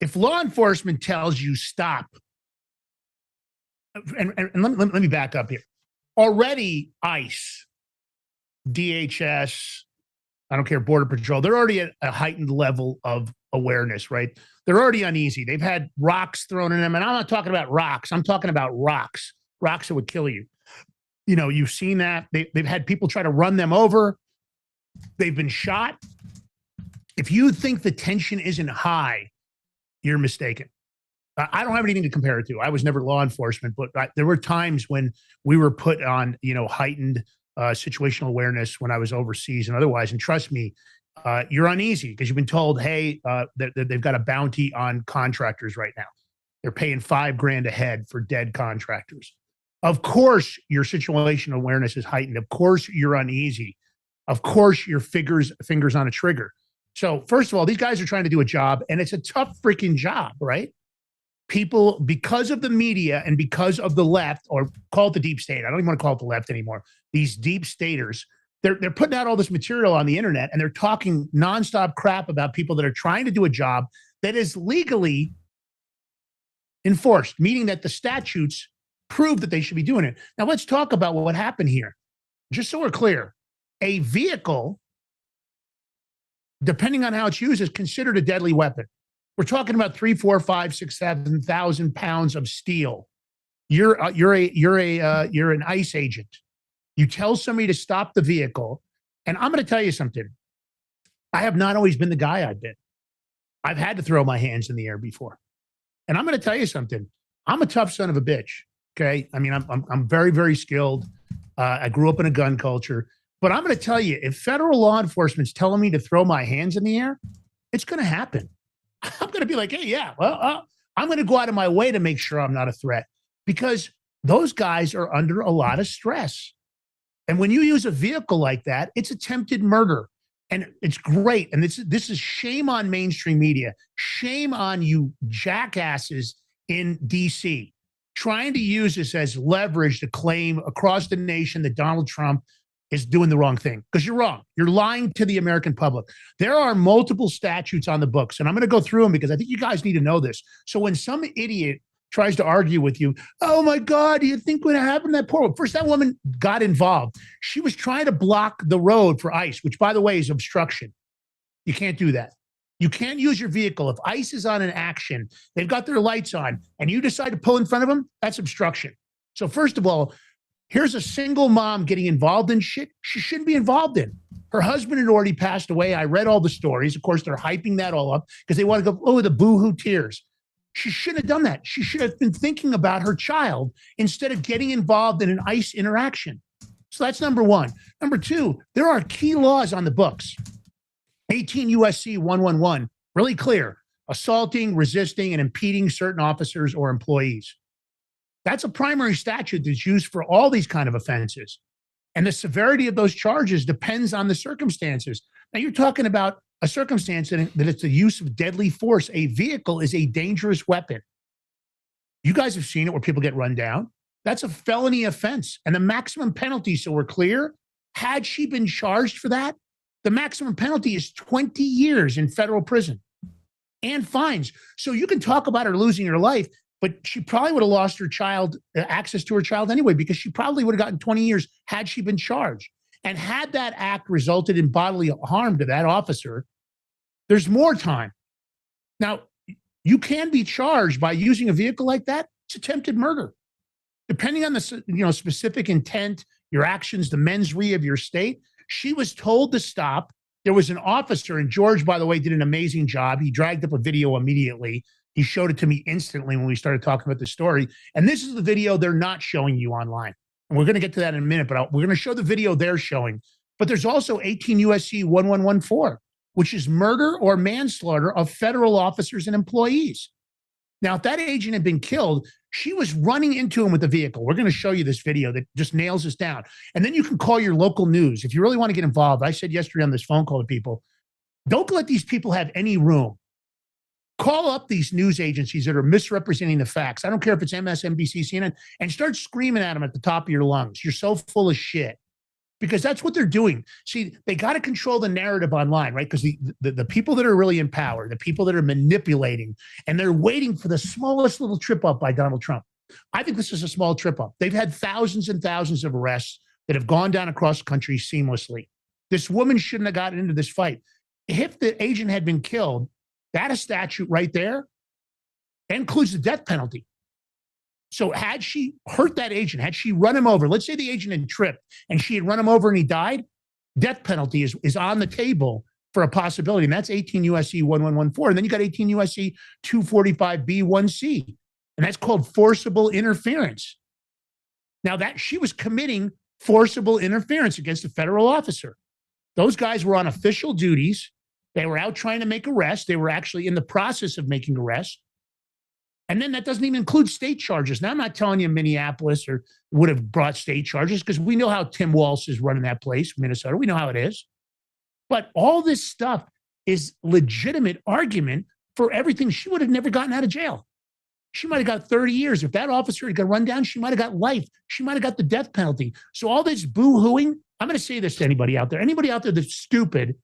if law enforcement tells you stop, and let me back up here. Already ICE, DHS, I don't care, Border Patrol, they're already at a heightened level of awareness, right? They're already uneasy. They've had rocks thrown in them, and I'm not talking about rocks. I'm talking about rocks that would kill you. You know, you've seen that. They've had people try to run them over. They've been shot. If you think the tension isn't high, you're mistaken. I don't have anything to compare it to. I was never law enforcement, but there were times when we were put on, heightened situational awareness when I was overseas and otherwise. And trust me, you're uneasy because you've been told, hey, that they've got a bounty on contractors right now. They're paying $5,000 a head for dead contractors. Of course, your situational awareness is heightened. Of course, you're uneasy. Of course, your fingers on a trigger. So first of all, these guys are trying to do a job, and it's a tough freaking job, right? People, because of the media and because of the left, or call it the deep state, I don't even want to call it the left anymore. These deep staters, they're putting out all this material on the internet, and they're talking nonstop crap about people that are trying to do a job that is legally enforced, meaning that the statutes prove that they should be doing it. Now let's talk about what happened here. Just so we're clear, a vehicle, depending on how it's used, is considered a deadly weapon. We're talking about 3, 4, 5, 6, 7,000 pounds of steel. You're an ICE agent. You tell somebody to stop the vehicle, and I'm going to tell you something. I have not always been the guy I've been. I've had to throw my hands in the air before, and I'm going to tell you something. I'm a tough son of a bitch. Okay, I mean, I'm very, very skilled. I grew up in a gun culture, but I'm going to tell you, if federal law enforcement's telling me to throw my hands in the air, it's going to happen. I'm going to be like, hey, yeah, well, I'm going to go out of my way to make sure I'm not a threat, because those guys are under a lot of stress. And when you use a vehicle like that, it's attempted murder. And it's great. And this is shame on mainstream media. Shame on you jackasses in DC trying to use this as leverage to claim across the nation that Donald Trump is doing the wrong thing, because you're wrong. You're lying to the American public. There are multiple statutes on the books, and I'm going to go through them because I think you guys need to know this. So when some idiot tries to argue with you, oh my God, do you think what happened to that poor woman? First, that woman got involved. She was trying to block the road for ICE, which, by the way, is obstruction. You can't do that. You can't use your vehicle. If ICE is on an action, they've got their lights on, and you decide to pull in front of them, that's obstruction. So first of all, here's a single mom getting involved in shit she shouldn't be involved in. Her husband had already passed away. I read all the stories. Of course, they're hyping that all up because they want to go, oh, the boo-hoo tears. She shouldn't have done that. She should have been thinking about her child instead of getting involved in an ICE interaction. So that's number one. Number two, there are key laws on the books. 18 USC 111, really clear: assaulting, resisting, and impeding certain officers or employees. That's a primary statute that's used for all these kind of offenses. And the severity of those charges depends on the circumstances. Now, you're talking about a circumstance that it's the use of deadly force. A vehicle is a dangerous weapon. You guys have seen it where people get run down. That's a felony offense. And the maximum penalty, so we're clear, had she been charged for that, the maximum penalty is 20 years in federal prison and fines. So you can talk about her losing her life, but she probably would have lost her child, access to her child anyway, because she probably would have gotten 20 years had she been charged. And had that act resulted in bodily harm to that officer, there's more time. Now, you can be charged by using a vehicle like that. It's attempted murder. Depending on the specific intent, your actions, the mens rea of your state, she was told to stop. There was an officer, and George, by the way, did an amazing job. He dragged up a video immediately. He showed it to me instantly when we started talking about the story. And this is the video they're not showing you online. And we're going to get to that in a minute, but we're going to show the video they're showing. But there's also 18 USC 1114, which is murder or manslaughter of federal officers and employees. Now, if that agent had been killed, she was running into him with a vehicle. We're going to show you this video that just nails this down. And then you can call your local news. If you really want to get involved, I said yesterday on this phone call to people, don't let these people have any room. Call up these news agencies that are misrepresenting the facts. I don't care if it's MSNBC, CNN, and start screaming at them at the top of your lungs. You're so full of shit. Because that's what they're doing. See, they got to control the narrative online, right? Because the people that are really in power, the people that are manipulating, and they're waiting for the smallest little trip up by Donald Trump. I think this is a small trip up. They've had thousands and thousands of arrests that have gone down across the country seamlessly. This woman shouldn't have gotten into this fight. If the agent had been killed, that a statute right there includes the death penalty. So had she hurt that agent, had she run him over, let's say the agent had tripped and she had run him over and he died, death penalty is on the table for a possibility. And that's 18 USC 1114. And then you got 18 USC 245B1C. And that's called forcible interference. Now that she was committing forcible interference against a federal officer. Those guys were on official duties. They were out trying to make arrests. They were actually in the process of making arrests. And then that doesn't even include state charges. Now, I'm not telling you Minneapolis or would have brought state charges because we know how Tim Walz is running that place, Minnesota. We know how it is. But all this stuff is legitimate argument for everything. She would have never gotten out of jail. She might have got 30 years. If that officer had got run down, she might have got life. She might have got the death penalty. So all this boo-hooing, I'm going to say this to anybody out there that's stupid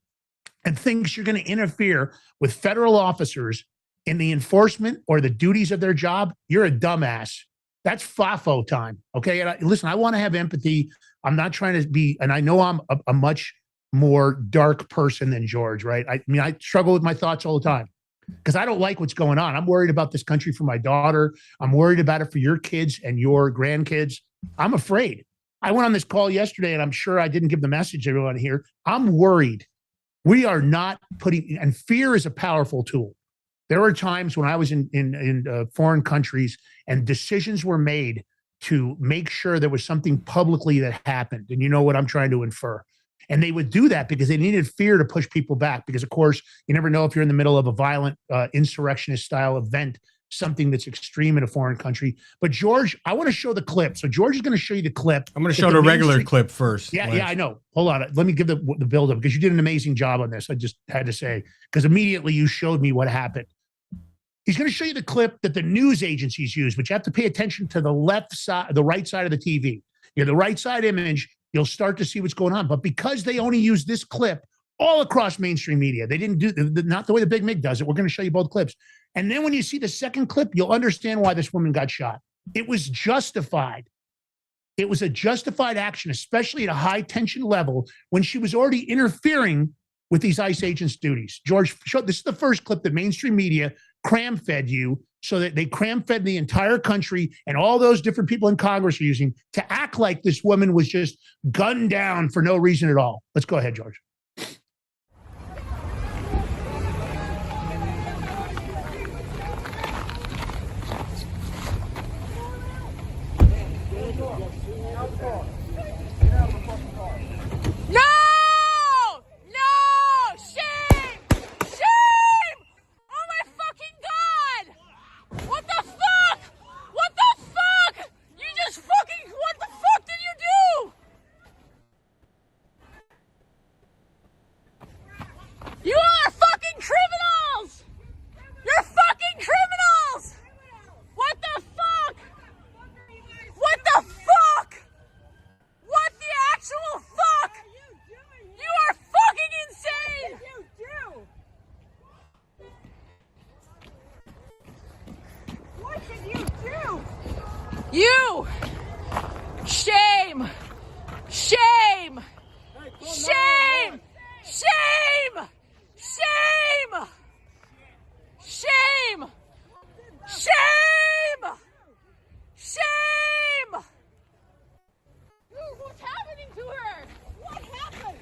and thinks you're going to interfere with federal officers in the enforcement or the duties of their job, you're a dumbass. That's FAFO time, okay? And listen, I want to have empathy. I'm not trying to be, and I know I'm a much more dark person than George, right? I mean, I struggle with my thoughts all the time because I don't like what's going on. I'm worried about this country for my daughter. I'm worried about it for your kids and your grandkids. I'm afraid. I went on this call yesterday, and I'm sure I didn't give the message to everyone here. I'm worried. We are not putting, and fear is a powerful tool. There were times when I was in foreign countries and decisions were made to make sure there was something publicly that happened. And you know what I'm trying to infer. And they would do that because they needed fear to push people back. Because, of course, you never know if you're in the middle of a violent insurrectionist style event, something that's extreme in a foreign country. But, George, I want to show the clip. So George is going to show you the clip. I'm going to show the regular clip first. Yeah, I know. Hold on. Let me give the build-up because you did an amazing job on this. I just had to say, because immediately you showed me what happened. He's going to show you the clip that the news agencies use, but you have to pay attention to the left side, the right side of the TV. You know, the right side image, you'll start to see what's going on. But because they only use this clip all across mainstream media, they didn't do, not the way the Big Mig does it. We're going to show you both clips. And then when you see the second clip, you'll understand why this woman got shot. It was justified. It was a justified action, especially at a high tension level when she was already interfering with these ICE agents' duties. George, this is the first clip that mainstream media cram-fed you so that they cram-fed the entire country and all those different people in Congress are using to act like this woman was just gunned down for no reason at all. Let's go ahead, George. You! Shame! Shame! Shame! Shame! Shame! Shame! Shame! Shame! What's happening to her? What happened?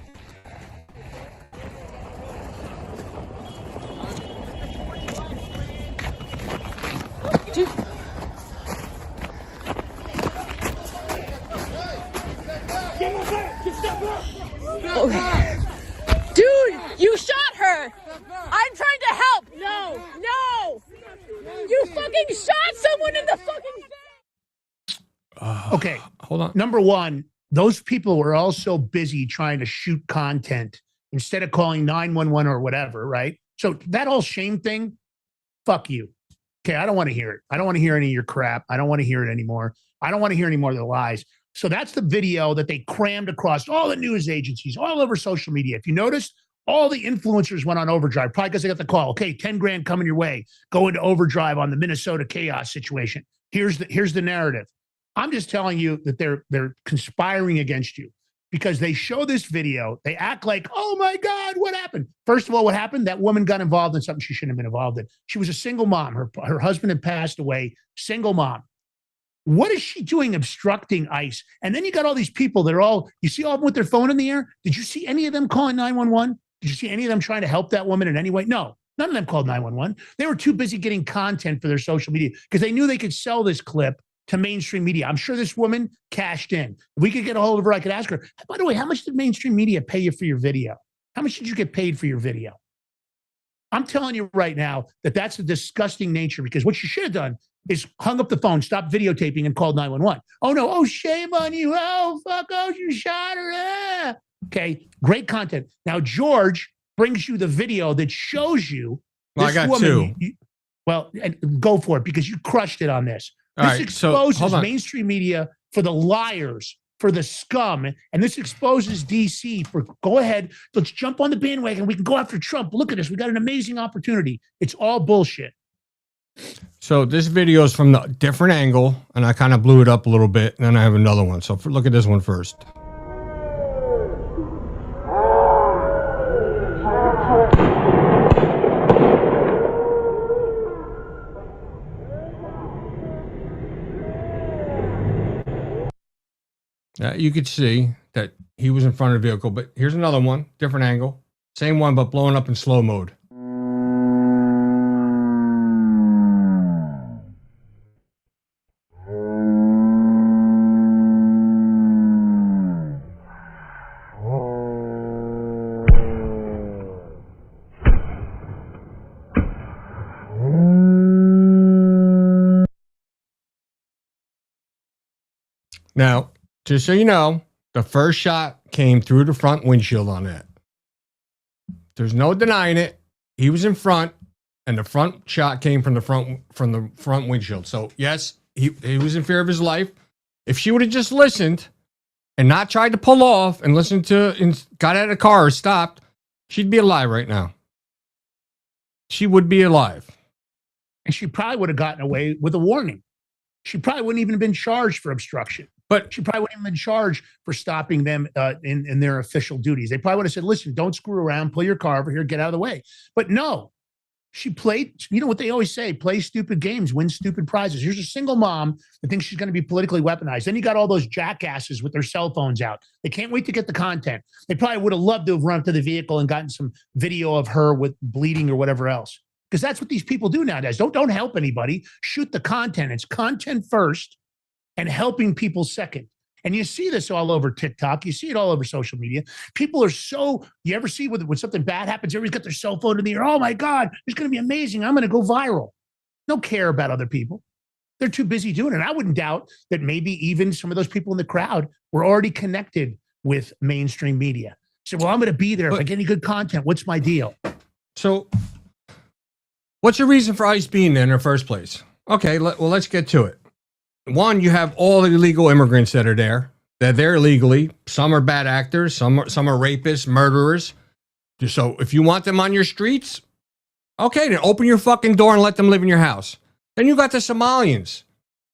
Dude. Dude, you shot her! I'm trying to help! No! No! You fucking shot someone in the fucking face! Okay. Hold on. Number one, those people were all so busy trying to shoot content instead of calling 911 or whatever, right? So that whole shame thing, fuck you. Okay, I don't want to hear it. I don't want to hear any of your crap. I don't want to hear it anymore. I don't want to hear any more of the lies. So that's the video that they crammed across all the news agencies, all over social media. If you notice, all the influencers went on overdrive, probably because they got the call. Okay, 10 grand coming your way. Go into overdrive on the Minnesota chaos situation. Here's the narrative. I'm just telling you that they're conspiring against you because they show this video. They act like, oh my God, what happened? First of all, what happened? That woman got involved in something she shouldn't have been involved in. She was a single mom. Her husband had passed away, single mom. What is she doing obstructing ICE? And then you got all these people that are all, you see all of them with their phone in the air? Did you see any of them calling 911? Did you see any of them trying to help that woman in any way? No, none of them called 911. They were too busy getting content for their social media because they knew they could sell this clip to mainstream media. I'm sure this woman cashed in. If we could get a hold of her, I could ask her, by the way, how much did mainstream media pay you for your video? How much did you get paid for your video? I'm telling you right now that that's a disgusting nature because what you should have done is hung up the phone, stopped videotaping, and called 911. Oh, no. Oh, shame on you. Oh, fuck. Oh, you shot her. Ah. Okay. Great content. Now, George brings you the video that shows you well, this I got woman. two. Well, and go for it because you crushed it on this. This exposes mainstream media for the liars, for the scum, and this exposes DC for go ahead, let's jump on the bandwagon. We can go after Trump. Look at this. We got an amazing opportunity. It's all bullshit. So this video is from the different angle, and I kind of blew it up a little bit, and then I have another one. So look at this one first. You could see that he was in front of the vehicle, but here's another one, different angle. Same one, but blowing up in slow mode. Now, just so you know, the first shot came through the front windshield on that. There's no denying it. He was in front, and the front shot came from the front windshield. So yes, he was in fear of his life. If she would have just listened and not tried to pull off and listened to and got out of the car or stopped, she'd be alive right now. She would be alive. And she probably would have gotten away with a warning. She probably wouldn't even have been charged for obstruction. But she probably wouldn't have been charged for stopping them in their official duties. They probably would have said, listen, don't screw around, pull your car over here, get out of the way. But no, she played, you know what they always say, play stupid games, win stupid prizes. Here's a single mom that thinks she's going to be politically weaponized. Then you got all those jackasses with their cell phones out. They can't wait to get the content. They probably would have loved to have run up to the vehicle and gotten some video of her with bleeding or whatever else. Because that's what these people do nowadays. Don't help anybody. Shoot the content. It's content first and helping people second. And you see this all over TikTok. You see it all over social media. People are so, you ever see when something bad happens, everybody's got their cell phone in the air. Oh my God, it's going to be amazing. I'm going to go viral. Don't care about other people. They're too busy doing it. I wouldn't doubt that maybe even some of those people in the crowd were already connected with mainstream media. So, well, I'm going to be there. If I get any good content, what's my deal? So what's your reason for ICE being there in the first place? Okay, well, let's get to it. One, you have all the illegal immigrants that are there. They're there illegally. Some are bad actors. Some are rapists, murderers. So if you want them on your streets, okay, then open your fucking door and let them live in your house. Then you got the Somalians.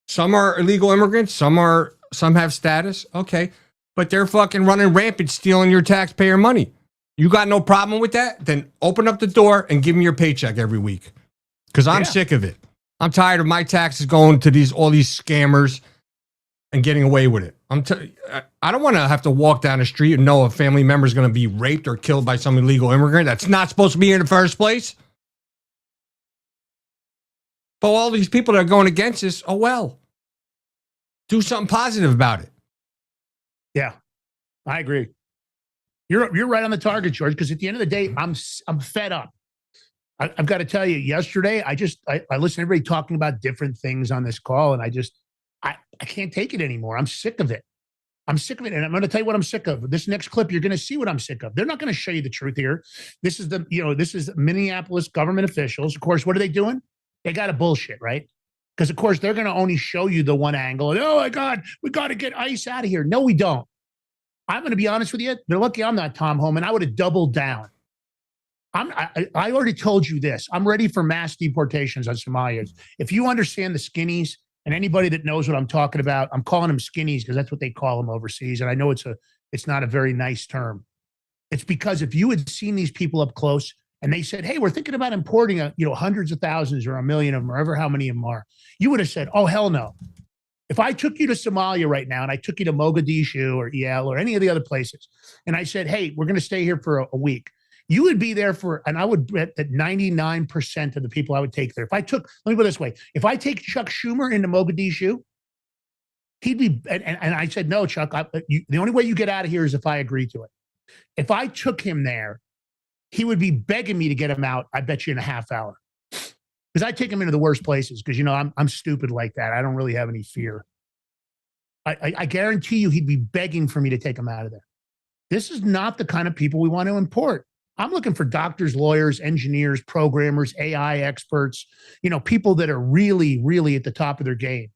Some are illegal immigrants. Some have status. Okay, but they're fucking running rampant, stealing your taxpayer money. You got no problem with that? Then open up the door and give me your paycheck every week. Because I'm sick of it. I'm tired of my taxes going to all these scammers and getting away with it. I don't want to have to walk down the street and know a family member is going to be raped or killed by some illegal immigrant that's not supposed to be here in the first place. But all these people that are going against this, oh well. Do something positive about it. Yeah, I agree. You're right on the target, George, because at the end of the day, I'm fed up. I've got to tell you, yesterday, I listened to everybody talking about different things on this call, and I can't take it anymore. I'm sick of it. I'm sick of it. And I'm going to tell you what I'm sick of. This next clip, you're going to see what I'm sick of. They're not going to show you the truth here. This is Minneapolis government officials. Of course, what are they doing? They got to bullshit, right? Because, of course, they're going to only show you the one angle. And, oh, my God, we got to get ICE out of here. No, we don't. I'm going to be honest with you. They're lucky I'm not Tom Homan. I would have doubled down. I already told you this. I'm ready for mass deportations on Somalians. If you understand the skinnies, and anybody that knows what I'm talking about, I'm calling them skinnies because that's what they call them overseas. And I know it's not a very nice term. It's because if you had seen these people up close and they said, hey, we're thinking about importing hundreds of thousands or 1 million of them, or ever how many of them are, you would have said, oh, hell no. If I took you to Somalia right now and I took you to Mogadishu or EL or any of the other places, and I said, hey, we're going to stay here for a week, you would be there and I would bet that 99% of the people I would take there. Let me put it this way. If I take Chuck Schumer into Mogadishu, he'd be, and I said, no, Chuck, the only way you get out of here is if I agree to it. If I took him there, he would be begging me to get him out, I bet you in a half hour. because I take them into the worst places because, I'm stupid like that. I don't really have any fear. I guarantee you he'd be begging for me to take him out of there. This is not the kind of people we want to import. I'm looking for doctors, lawyers, engineers, programmers, AI experts, people that are really, really at the top of their game.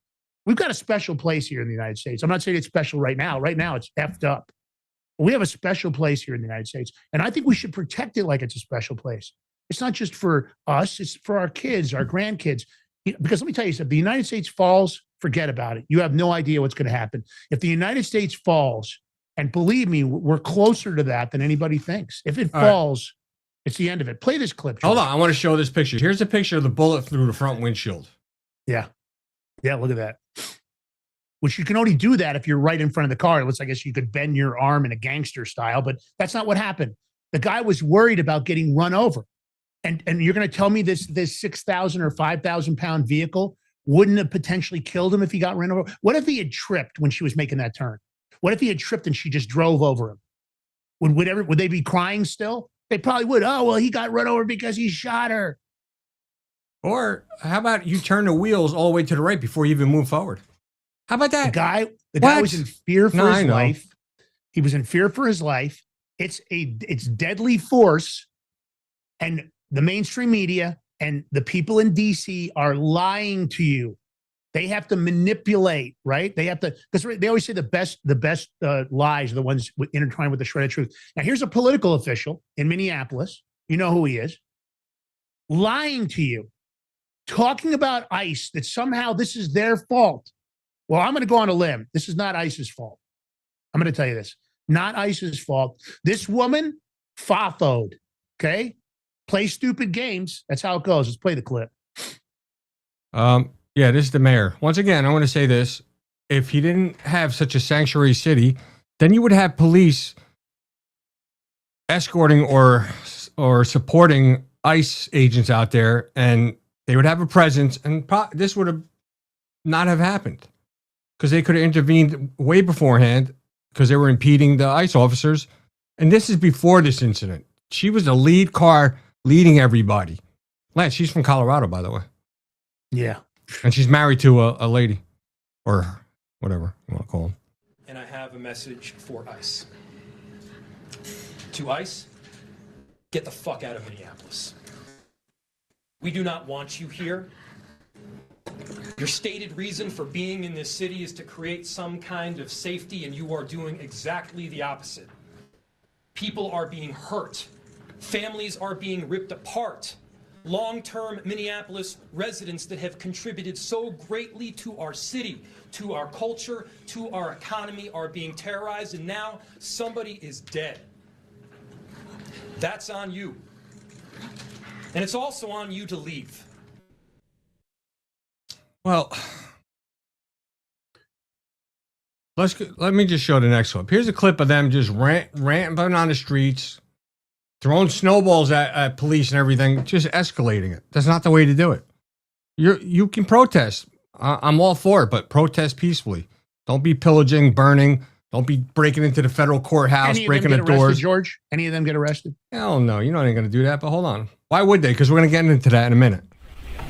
We've got a special place here in the United States. I'm not saying it's special right now. Right now, it's effed up. But we have a special place here in the United States, and I think we should protect it like it's a special place. It's not just for us. It's for our kids, our grandkids. Because let me tell you something. The United States falls, forget about it. You have no idea what's going to happen. If the United States falls, and believe me, we're closer to that than anybody thinks. If it falls, it's the end of it. Play this clip. Hold on. I want to show this picture. Here's a picture of the bullet through the front windshield. Yeah. Yeah, look at that. Which you can only do that if you're right in front of the car. It looks like I guess you could bend your arm in a gangster style, but that's not what happened. The guy was worried about getting run over. And you're going to tell me this 6,000 or 5,000 pound vehicle wouldn't have potentially killed him if he got run over? What if he had tripped when she was making that turn? What if he had tripped and she just drove over him? Would they be crying still? They probably would. Oh, well, he got run over because he shot her. Or how about you turn the wheels all the way to the right before you even move forward? How about that? The guy was in fear for his life. He was in fear for his life. It's deadly force. And the mainstream media and the people in DC are lying to you. They have to manipulate, right? They have to, because they always say the best lies are the ones intertwined with the shred of truth. Now, here's a political official in Minneapolis. You know who he is. Lying to you, talking about ICE, that somehow this is their fault. Well, I'm going to go on a limb. This is not ICE's fault. I'm going to tell you this. Not ICE's fault. This woman fafoed, okay? Play stupid games. That's how it goes. Let's play the clip. Yeah, this is the mayor. Once again, I want to say this. If he didn't have such a sanctuary city, then you would have police escorting or supporting ICE agents out there, and they would have a presence, and this would have not have happened because they could have intervened way beforehand because they were impeding the ICE officers. And this is before this incident. She was the lead car leading everybody. Lance, she's from Colorado, by the way. Yeah. And she's married to a lady, or whatever you want to call them. And I have a message for ICE. To ICE, get the fuck out of Minneapolis. We do not want you here. Your stated reason for being in this city is to create some kind of safety, and you are doing exactly the opposite. People are being hurt. Families are being ripped apart. Long-term Minneapolis residents that have contributed so greatly to our city, to our culture, to our economy are being terrorized, and now somebody is dead. That's on you. And it's also on you to leave. Well, let me just show the next clip. Here's a clip of them just ranting on the streets, throwing snowballs at police and everything, just escalating it. That's not the way to do it. You can protest. I'm all for it, but protest peacefully. Don't be pillaging, burning. Don't be breaking into the federal courthouse, breaking the doors. George, any of them get arrested? Hell no. You're not even going to do that, but hold on. Why would they? Because we're going to get into that in a minute.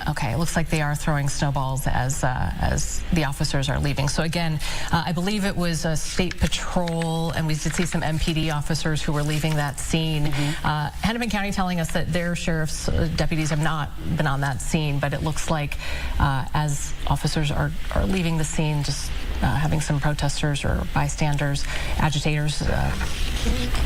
Okay, it looks like they are throwing snowballs as the officers are leaving. So again, I believe it was a state patrol, and we did see some MPD officers who were leaving that scene. Hennepin County telling us that their sheriff's deputies have not been on that scene, but it looks like as officers are leaving the scene, just having some protesters or bystanders, agitators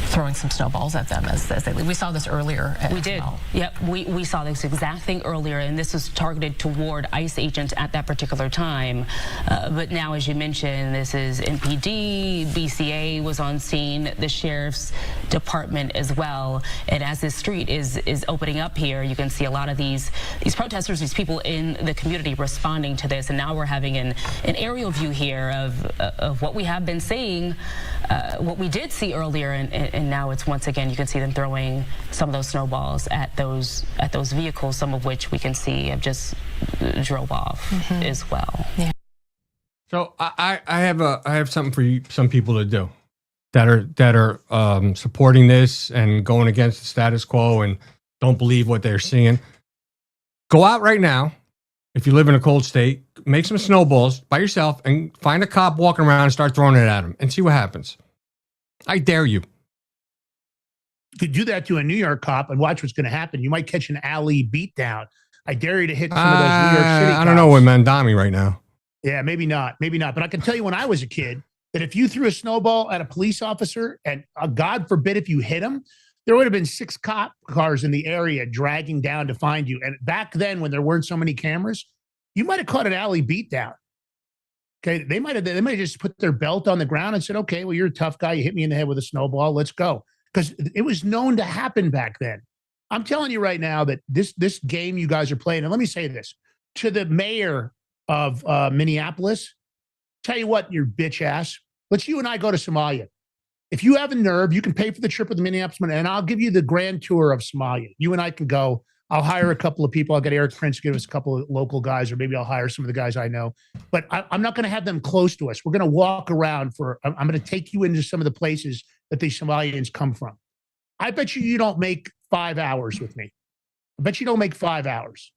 throwing some snowballs at them as they leave. We saw this earlier. We did. Well. Yep, we saw this exact thing earlier, and this is targeted toward ICE agents at that particular time. But now, as you mentioned, this is MPD, BCA was on scene, the sheriff's department as well. And as this street is opening up here, you can see a lot of these protesters, these people in the community responding to this. And now we're having an aerial view here of what we have been seeing, what we did see earlier, and now it's once again you can see them throwing some of those snowballs at those vehicles, some of which we can see have just drove off as well. Yeah. So I have something for some people to do that are supporting this and going against the status quo and don't believe what they're seeing. Go out right now. If you live in a cold state, make some snowballs by yourself and find a cop walking around and start throwing it at him and see what happens. I dare you. You could do that to a New York cop and watch what's going to happen. You might catch an alley beatdown. I dare you to hit some of those New York City cops. I don't know with Mandami right now. Yeah, maybe not. Maybe not. But I can tell you when I was a kid that if you threw a snowball at a police officer and God forbid if you hit him, there would have been 6 cop cars in the area dragging down to find you. And back then, when there weren't so many cameras, you might have caught an alley beatdown. Okay, they might have just put their belt on the ground and said, "Okay, well, you're a tough guy. You hit me in the head with a snowball. Let's go." Because it was known to happen back then. I'm telling you right now that this game you guys are playing, and let me say this to the mayor of Minneapolis: tell you what, you bitch ass. Let's you and I go to Somalia. If you have a nerve, you can pay for the trip with the Minneapolis, and I'll give you the grand tour of Somalia. You and I can go. I'll hire a couple of people. I'll get Eric Prince to give us a couple of local guys, or maybe I'll hire some of the guys I know. But I'm not going to have them close to us. We're going to walk around I'm going to take you into some of the places that these Somalians come from. I bet you don't make 5 hours with me. I bet you don't make 5 hours.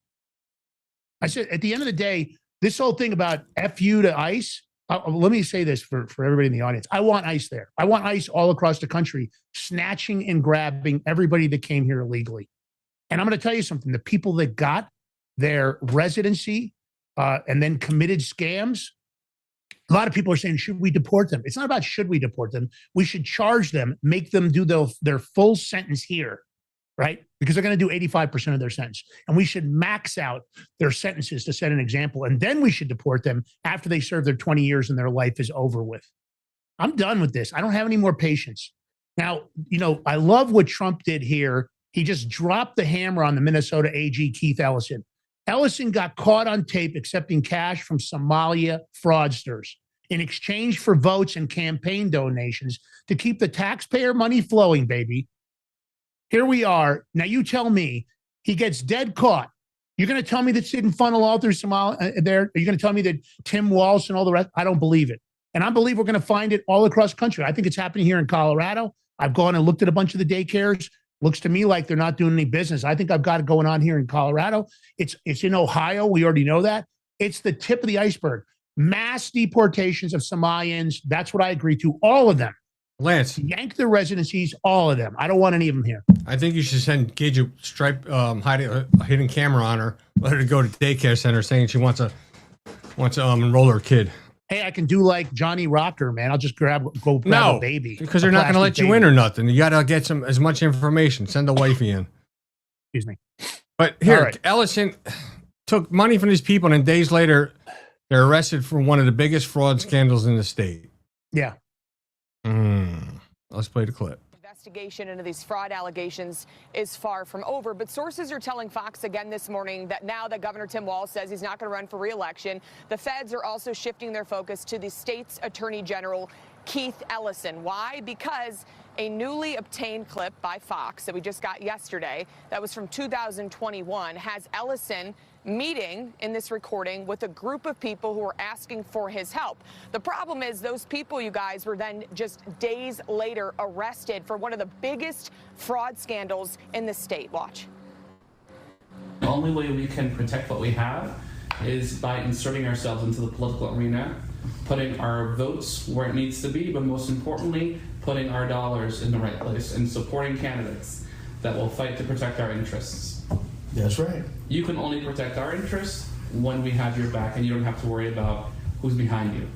I said, at the end of the day, this whole thing about F you to ICE, let me say this for everybody in the audience. I want ICE there. I want ICE all across the country, snatching and grabbing everybody that came here illegally. And I'm going to tell you something. The people that got their residency and then committed scams, a lot of people are saying, should we deport them? It's not about should we deport them. We should charge them, make them do their full sentence here, right? Because they're going to do 85% of their sentence. And we should max out their sentences to set an example. And then we should deport them after they serve their 20 years and their life is over with. I'm done with this. I don't have any more patience. Now, I love what Trump did here. He just dropped the hammer on the Minnesota AG, Keith Ellison. Ellison got caught on tape accepting cash from Somalia fraudsters in exchange for votes and campaign donations to keep the taxpayer money flowing, baby. Here we are. Now you tell me he gets dead caught. You're going to tell me that didn't funnel all through Somalia there? Are you going to tell me that Tim Walsh and all the rest? I don't believe it. And I believe we're going to find it all across the country. I think it's happening here in Colorado. I've gone and looked at a bunch of the daycares. Looks to me like they're not doing any business. I think I've got it going on here in Colorado. It's in Ohio. We already know that. It's the tip of the iceberg. Mass deportations of Somalians. That's what I agree to. All of them. Lance. Yank their residencies, all of them. I don't want any of them here. I think you should send Gage a hiding a hidden camera on her. Let her go to daycare center saying she wants to enroll her kid. Hey, I can do like Johnny Rocker, man. I'll just grab a baby. Because they're not going to let you in or nothing. You got to get as much information. Send the wifey in. Excuse me. But here, Ellison took money from these people, and days later, they're arrested for one of the biggest fraud scandals in the state. Yeah. Let's play the clip. Investigation into these fraud allegations is far from over, but sources are telling Fox again this morning that now that Governor Tim Walz says he's not going to run for re-election, the feds are also shifting their focus to the state's Attorney General, Keith Ellison. Why? Because a newly obtained clip by Fox that we just got yesterday, that was from 2021, has Ellison meeting in this recording with a group of people who were asking for his help. The problem is those people, you guys, were then just days later arrested for one of the biggest fraud scandals in the state. Watch. The only way we can protect what we have is by inserting ourselves into the political arena, putting our votes where it needs to be, but most importantly, putting our dollars in the right place and supporting candidates that will fight to protect our interests. That's right. You can only protect our interests when we have your back, and you don't have to worry about who's behind you.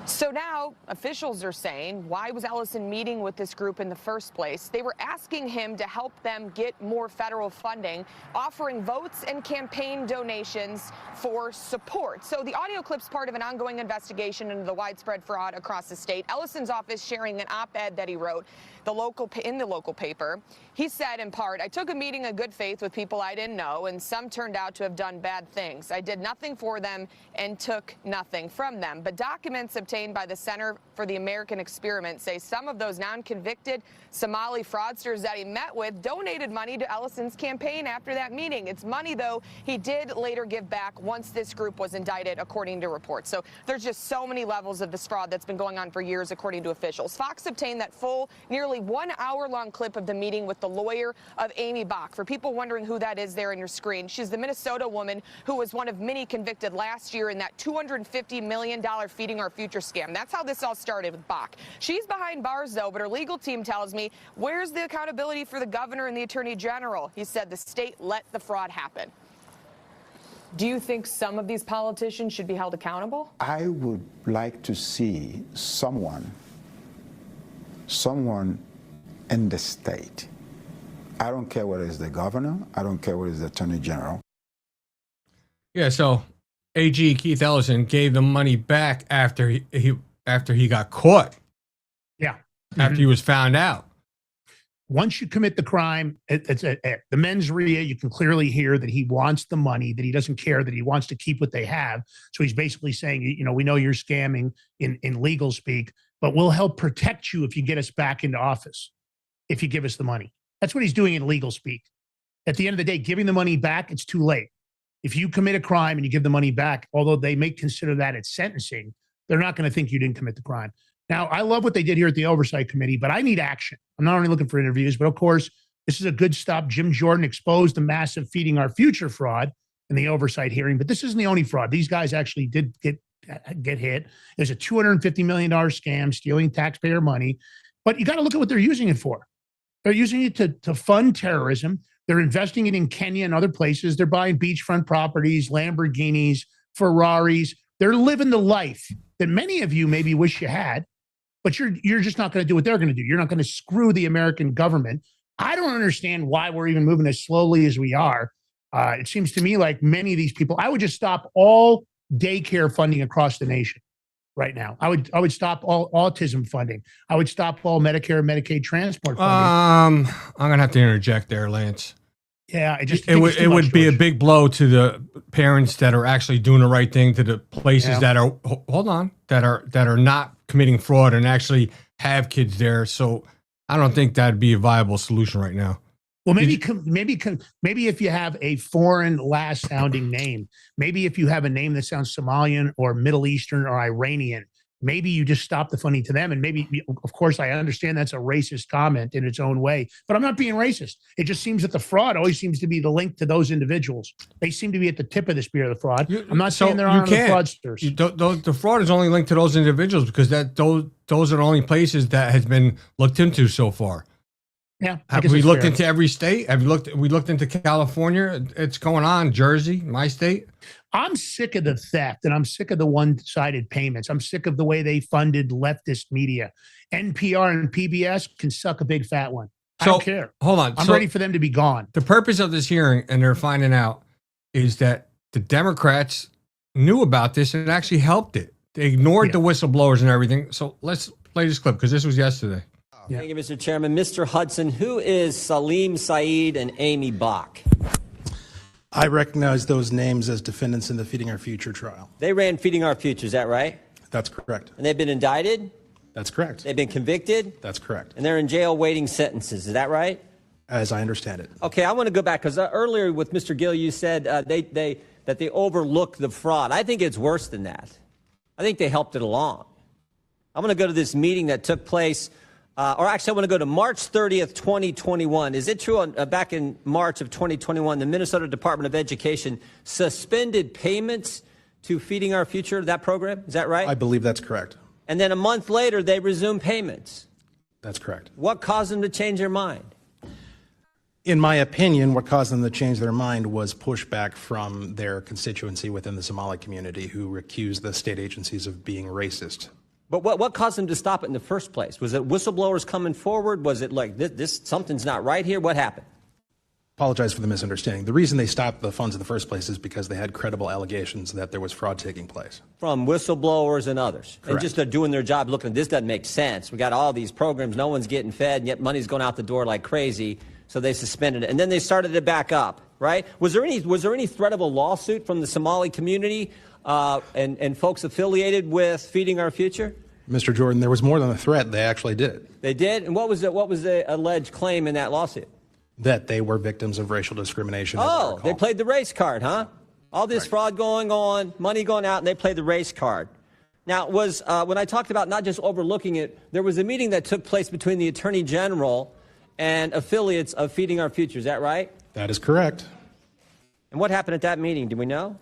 So now officials are saying, why was Ellison meeting with this group in the first place? They were asking him to help them get more federal funding, offering votes and campaign donations for support. So the audio clip's part of an ongoing investigation into the widespread fraud across the state. Ellison's office sharing an op-ed that he wrote in the local paper. He said, in part, I took a meeting in good faith with people I didn't know, and some turned out to have done bad things. I did nothing for them and took nothing from them. But documents obtained obtained by the Center for the American Experiment say some of those non-convicted Somali fraudsters that he met with donated money to Ellison's campaign after that meeting. It's money, though, he did later give back once this group was indicted, according to reports. So there's just so many levels of this fraud that's been going on for years, according to officials. Fox obtained that full, nearly 1 hour-long clip of the meeting with the lawyer of Amy Bach. For people wondering who that is there on your screen, she's the Minnesota woman who was one of many convicted last year in that $250 million Feeding Our Future scam. That's how this all started with Bach. She's behind bars, though, but her legal team tells me, where's the accountability for the governor and the attorney general? He said the state let the fraud happen. Do you think some of these politicians should be held accountable? I would like to see someone in the state. I don't care whether it's the governor. I don't care whether it's the attorney general. Yeah, so AG Keith Ellison gave the money back after he got caught. Yeah. After he was found out. Once you commit the crime, the mens rea, you can clearly hear that he wants the money, that he doesn't care, that he wants to keep what they have. So he's basically saying, you know, we know you're scamming in legal speak, but we'll help protect you if you get us back into office, if you give us the money. That's what he's doing in legal speak. At the end of the day, giving the money back, it's too late. If you commit a crime and you give the money back, although they may consider that at sentencing, they're not going to think you didn't commit the crime. Now, I love what they did here at the Oversight Committee, but I need action. I'm not only looking for interviews, but of course, this is a good stop. Jim Jordan exposed the massive Feeding Our Future fraud in the oversight hearing, but this isn't the only fraud. These guys actually did get hit. There's a $250 million scam, stealing taxpayer money, but you got to look at what they're using it for. They're using it to fund terrorism. They're investing it in Kenya and other places. They're buying beachfront properties, Lamborghinis, Ferraris. They're living the life that many of you maybe wish you had, but you're just not going to do what they're going to do. You're not going to screw the American government. I don't understand why we're even moving as slowly as we are. It seems to me like many of these people, I would just stop all daycare funding across the nation right now. I would stop all autism funding. I would stop all Medicare and Medicaid transport funding. I'm gonna have to interject there, Lance. Yeah, it would be a big blow to the parents that are actually doing the right thing, to the places that are that are not committing fraud and actually have kids there. So I don't think that'd be a viable solution right now. Well, maybe if you have a foreign last sounding name, maybe if you have a name that sounds Somalian or Middle Eastern or Iranian, maybe you just stop the funding to them. And maybe, of course, I understand that's a racist comment in its own way, but I'm not being racist. It just seems that the fraud always seems to be the link to those individuals. They seem to be at the tip of the spear of the fraud. I'm not saying there aren't other fraudsters. The fraud is only linked to those individuals because those are the only places that has been looked into so far. Yeah, have we looked into every state? We looked into California? It's going on. Jersey, my state. I'm sick of the theft and I'm sick of the one-sided payments. I'm sick of the way they funded leftist media. NPR and PBS can suck a big fat one. I don't care. Hold on. I'm ready for them to be gone. The purpose of this hearing, and they're finding out, is that the Democrats knew about this and actually helped it. They ignored the whistleblowers and everything. So let's play this clip because this was yesterday. Thank you, Mr. Chairman. Mr. Hudson, who is Salim Saeed and Amy Bach? I recognize those names as defendants in the Feeding Our Future trial. They ran Feeding Our Future, is that right? That's correct. And they've been indicted? That's correct. They've been convicted? That's correct. And they're in jail waiting sentences, is that right? As I understand it. Okay, I want to go back because earlier with Mr. Gill, you said that they overlooked the fraud. I think it's worse than that. I think they helped it along. I'm going to go to this meeting that took place or actually, I want to go to March 30th, 2021. Is it true back in March of 2021, the Minnesota Department of Education suspended payments to Feeding Our Future, that program? Is that right? I believe that's correct. And then a month later, they resumed payments. That's correct. What caused them to change their mind? In my opinion, what caused them to change their mind was pushback from their constituency within the Somali community who accused the state agencies of being racist. But what caused them to stop it in the first place? Was it whistleblowers coming forward? Was it like this something's not right here? What happened? Apologize for the misunderstanding. The reason they stopped the funds in the first place is because they had credible allegations that there was fraud taking place. From whistleblowers and others. Correct. And just they're doing their job looking, this doesn't make sense. We got all these programs, no one's getting fed, and yet money's going out the door like crazy. So they suspended it. And then they started it back up, right? Was there any threat of a lawsuit from the Somali community and folks affiliated with Feeding Our Future? Mr. Jordan, there was more than a threat. They actually did. They did? And what was the alleged claim in that lawsuit? That they were victims of racial discrimination. Oh, they played the race card, huh? All this fraud going on, money going out, and they played the race card. Now, when I talked about not just overlooking it, there was a meeting that took place between the Attorney General and affiliates of Feeding Our Future. Is that right? That is correct. And what happened at that meeting? Do we know?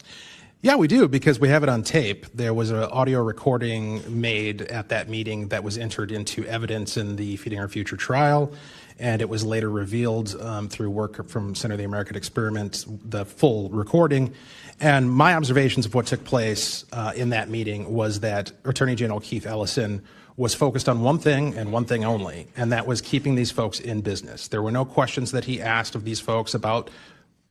Yeah, we do, because we have it on tape. There was an audio recording made at that meeting that was entered into evidence in the Feeding Our Future trial, and it was later revealed through work from Center of the American Experiment, the full recording. And my observations of what took place in that meeting was that Attorney General Keith Ellison was focused on one thing and one thing only, and that was keeping these folks in business. There were no questions that he asked of these folks about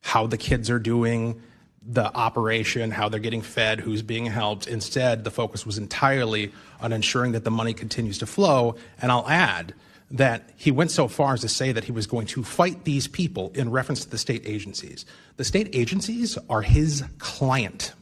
how the kids are doing, the operation, how they're getting fed, who's being helped. Instead, the focus was entirely on ensuring that the money continues to flow. And I'll add that he went so far as to say that he was going to fight these people in reference to the state agencies. The state agencies are his client.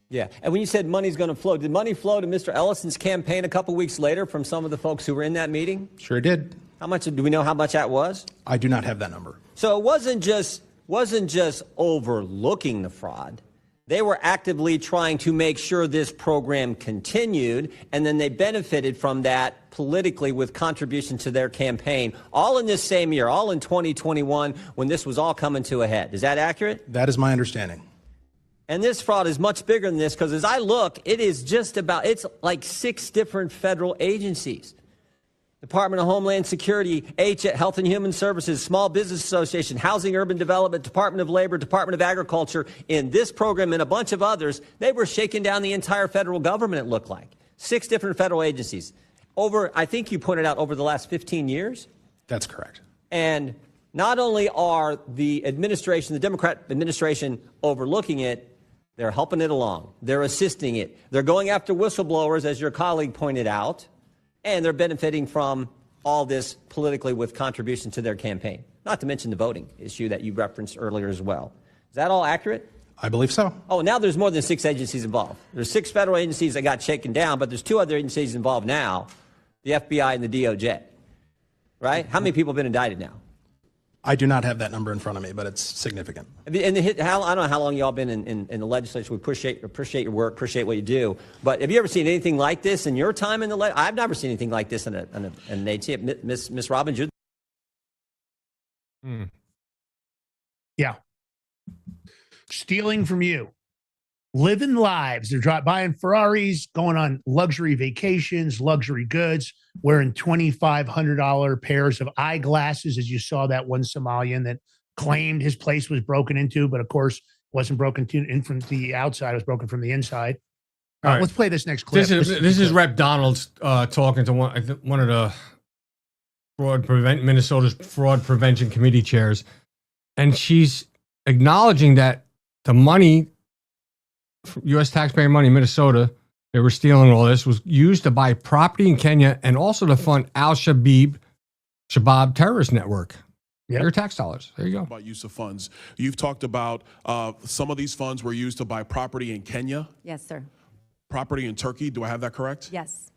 Yeah, and when you said money's going to flow, did money flow to Mr. Ellison's campaign a couple weeks later from some of the folks who were in that meeting? Sure did. How much, do we know how much that was? I do not have that number. So it wasn't just overlooking the fraud. They were actively trying to make sure this program continued, and then they benefited from that politically with contribution to their campaign, all in this same year, all in 2021, when this was all coming to a head. Is that accurate? That is my understanding. And this fraud is much bigger than this, because as I look, it's like 6 different federal agencies. Department of Homeland Security, Health and Human Services, Small Business Association, Housing, Urban Development, Department of Labor, Department of Agriculture, in this program and a bunch of others. They were shaking down the entire federal government, it looked like. 6 different federal agencies. I think you pointed out, over the last 15 years? That's correct. And not only are the administration, the Democrat administration, overlooking it, they're helping it along. They're assisting it. They're going after whistleblowers, as your colleague pointed out. And they're benefiting from all this politically with contribution to their campaign. Not to mention the voting issue that you referenced earlier as well. Is that all accurate? I believe so. Oh, now there's more than 6 agencies involved. There's 6 federal agencies that got shaken down, but there's 2 other agencies involved now, the FBI and the DOJ. Right? How many people have been indicted now? I do not have that number in front of me, but it's significant. And I don't know how long y'all been in the legislature. We appreciate your work, appreciate what you do. But have you ever seen anything like this in your time in the legislature? I've never seen anything like this in an agency. Miss Robbins, you're... Yeah. Stealing from you. Living lives. They're buying Ferraris, going on luxury vacations, luxury goods, wearing $2,500 pairs of eyeglasses, as you saw that one Somalian that claimed his place was broken into, but of course wasn't broken in from the outside, it was broken from the inside. All right, let's play this next clip. This is Rep. Donalds talking to one of the Minnesota's Fraud Prevention Committee chairs, and she's acknowledging that the money, U.S. taxpayer money in Minnesota, they were stealing all this, was used to buy property in Kenya and also to fund Al-Shabaab terrorist network. Their tax dollars. There you go. About use of funds. You've talked about some of these funds were used to buy property in Kenya. Yes, sir. Property in Turkey. Do I have that correct? Yes.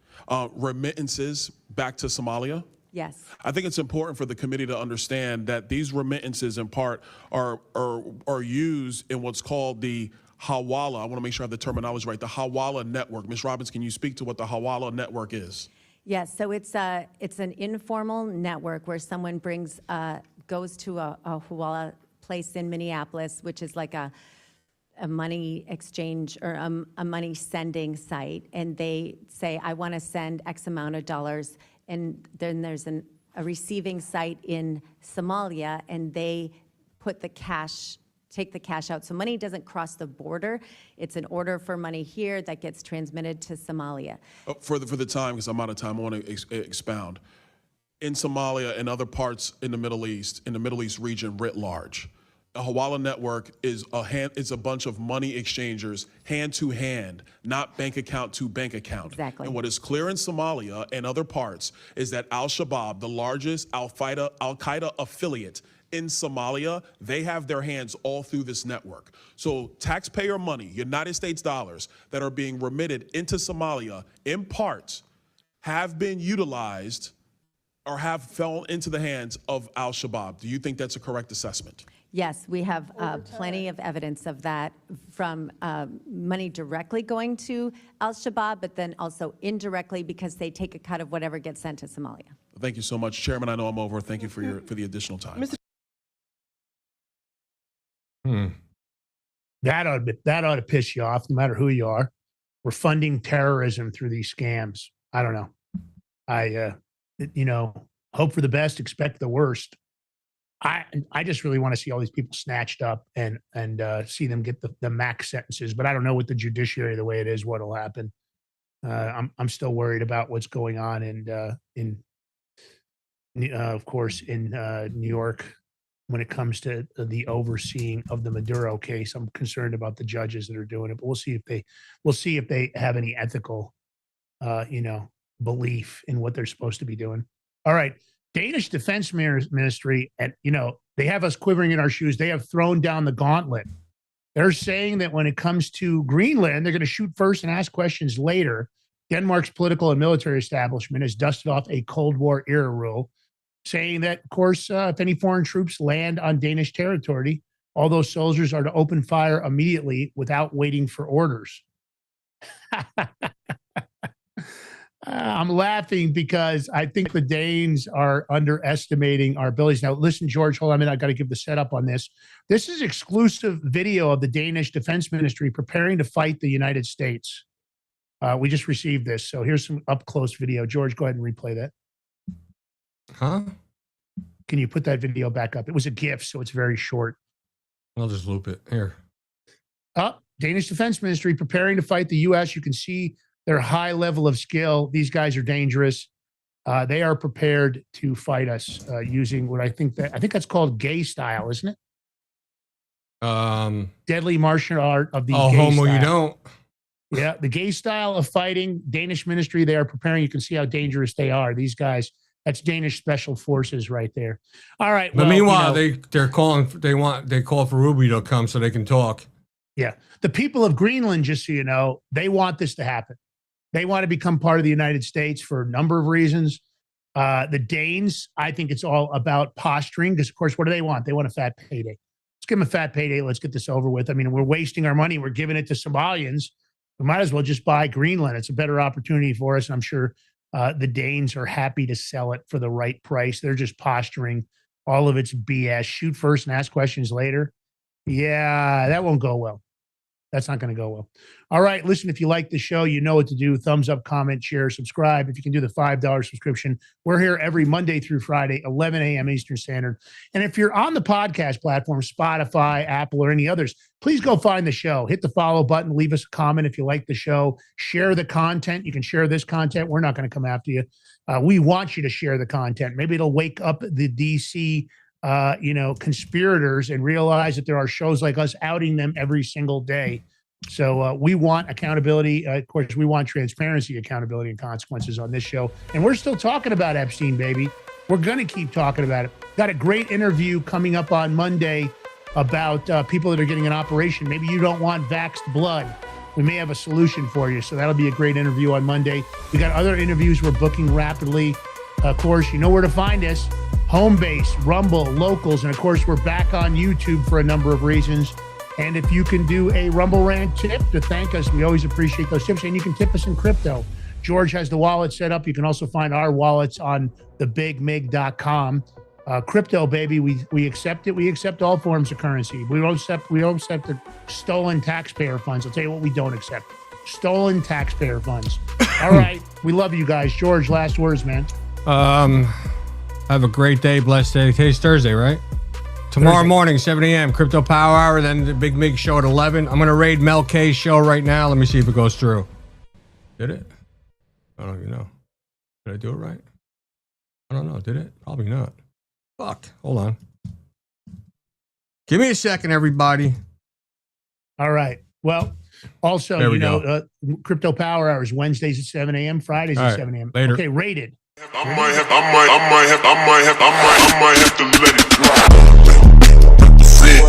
Remittances back to Somalia. Yes. I think it's important for the committee to understand that these remittances, in part, are used in what's called the Hawala. I want to make sure I have the terminology right. The Hawala network. Ms. Robbins, can you speak to what the Hawala network is? Yes. So it's an informal network where someone goes to a Hawala place in Minneapolis, which is like a money exchange or a money sending site, and they say, I want to send X amount of dollars, and then there's a receiving site in Somalia, and they put take the cash out. So money doesn't cross the border. It's an order for money here that gets transmitted to Somalia. For the time, because I'm out of time, I want to expound. In Somalia and other parts in the Middle East region writ large, a Hawala network is a bunch of money exchangers, hand to hand, not bank account to bank account. Exactly. And what is clear in Somalia and other parts is that Al-Shabaab, the largest Al-Qaeda affiliate in Somalia, they have their hands all through this network. So taxpayer money, United States dollars, that are being remitted into Somalia in parts have been utilized or have fallen into the hands of al-Shabaab. Do you think that's a correct assessment? Yes, we have plenty of evidence of that, from money directly going to al-Shabaab, but then also indirectly because they take a cut of whatever gets sent to Somalia. Thank you so much, Chairman. I know I'm over. Thank you for the additional time. That ought to piss you off, no matter who you are. We're funding terrorism through these scams. I don't know. Hope for the best, expect the worst. I just really want to see all these people snatched up and see them get the max sentences. But I don't know with the judiciary the way it is what'll happen. I'm still worried about what's going on of course in New York when it comes to the overseeing of the Maduro case. I'm concerned about the judges that are doing it. But we'll see if they have any ethical belief in what they're supposed to be doing. All right. Danish Defense Ministry, and they have us quivering in our shoes. They have thrown down the gauntlet. They're saying that when it comes to Greenland, they're going to shoot first and ask questions later. Denmark's political and military establishment has dusted off a Cold War era rule, saying that, of course, if any foreign troops land on Danish territory, all those soldiers are to open fire immediately without waiting for orders. I'm laughing because I think the Danes are underestimating our abilities. Now, listen, George, hold on a minute. I got to give the setup on this. This is exclusive video of the Danish Defense Ministry preparing to fight the United States. We just received this. So here's some up-close video. George, go ahead and replay that. Huh? Can you put that video back up? It was a GIF, so it's very short. I'll just loop it. Here. Danish Defense Ministry preparing to fight the U.S. You can see their high level of skill. These guys are dangerous. They are prepared to fight us using what I think that's called gay style, isn't it? Deadly martial art of the gay homo style. You don't. Yeah, the gay style of fighting. Danish ministry, they are preparing. You can see how dangerous they are. These guys, that's Danish special forces right there. All right. But meanwhile, they call for Ruby to come so they can talk. Yeah. The people of Greenland, just so you know, they want this to happen. They want to become part of the United States for a number of reasons. The Danes, I think it's all about posturing because, of course, what do they want? They want a fat payday. Let's give them a fat payday. Let's get this over with. I mean, we're wasting our money. We're giving it to Somalians. We might as well just buy Greenland. It's a better opportunity for us. And I'm sure the Danes are happy to sell it for the right price. They're just posturing. All of it's BS. Shoot first and ask questions later. Yeah, that won't go well. That's not going to go well. All right. Listen, if you like the show, you know what to do. Thumbs up, comment, share, subscribe. If you can do the $5 subscription, we're here every Monday through Friday, 11 a.m. Eastern Standard. And if you're on the podcast platform, Spotify, Apple, or any others, please go find the show. Hit the follow button. Leave us a comment if you like the show. Share the content. You can share this content. We're not going to come after you. We want you to share the content. Maybe it'll wake up the DC conspirators and realize that there are shows like us outing them every single day. So we want accountability. Of course, we want transparency, accountability, and consequences on this show. And we're still talking about Epstein, baby. We're going to keep talking about it. Got a great interview coming up on Monday about people that are getting an operation. Maybe you don't want vaxxed blood. We may have a solution for you. So that'll be a great interview on Monday. We got other interviews we're booking rapidly. Of course, you know where to find us. Homebase, Rumble, Locals, and of course, we're back on YouTube for a number of reasons. And if you can do a Rumble Rant tip to thank us, we always appreciate those tips. And you can tip us in crypto. George has the wallet set up. You can also find our wallets on thebigmig.com. Crypto, baby, we accept it. We accept all forms of currency. We don't accept the stolen taxpayer funds. I'll tell you what we don't accept. Stolen taxpayer funds. All right. We love you guys. George, last words, man. Have a great day, blessed day. Today's Thursday, right? Tomorrow morning, 7 a.m., Crypto Power Hour, then the Big Mig show at 11. I'm going to raid Mel K's show right now. Let me see if it goes through. Did it? I don't even know. Did I do it right? I don't know. Did it? Probably not. Fuck. Hold on. Give me a second, everybody. All right. Well, also, Crypto Power Hour is Wednesdays at 7 a.m., Fridays at 7 a.m. Later. Okay, rated. I might have to let it drop.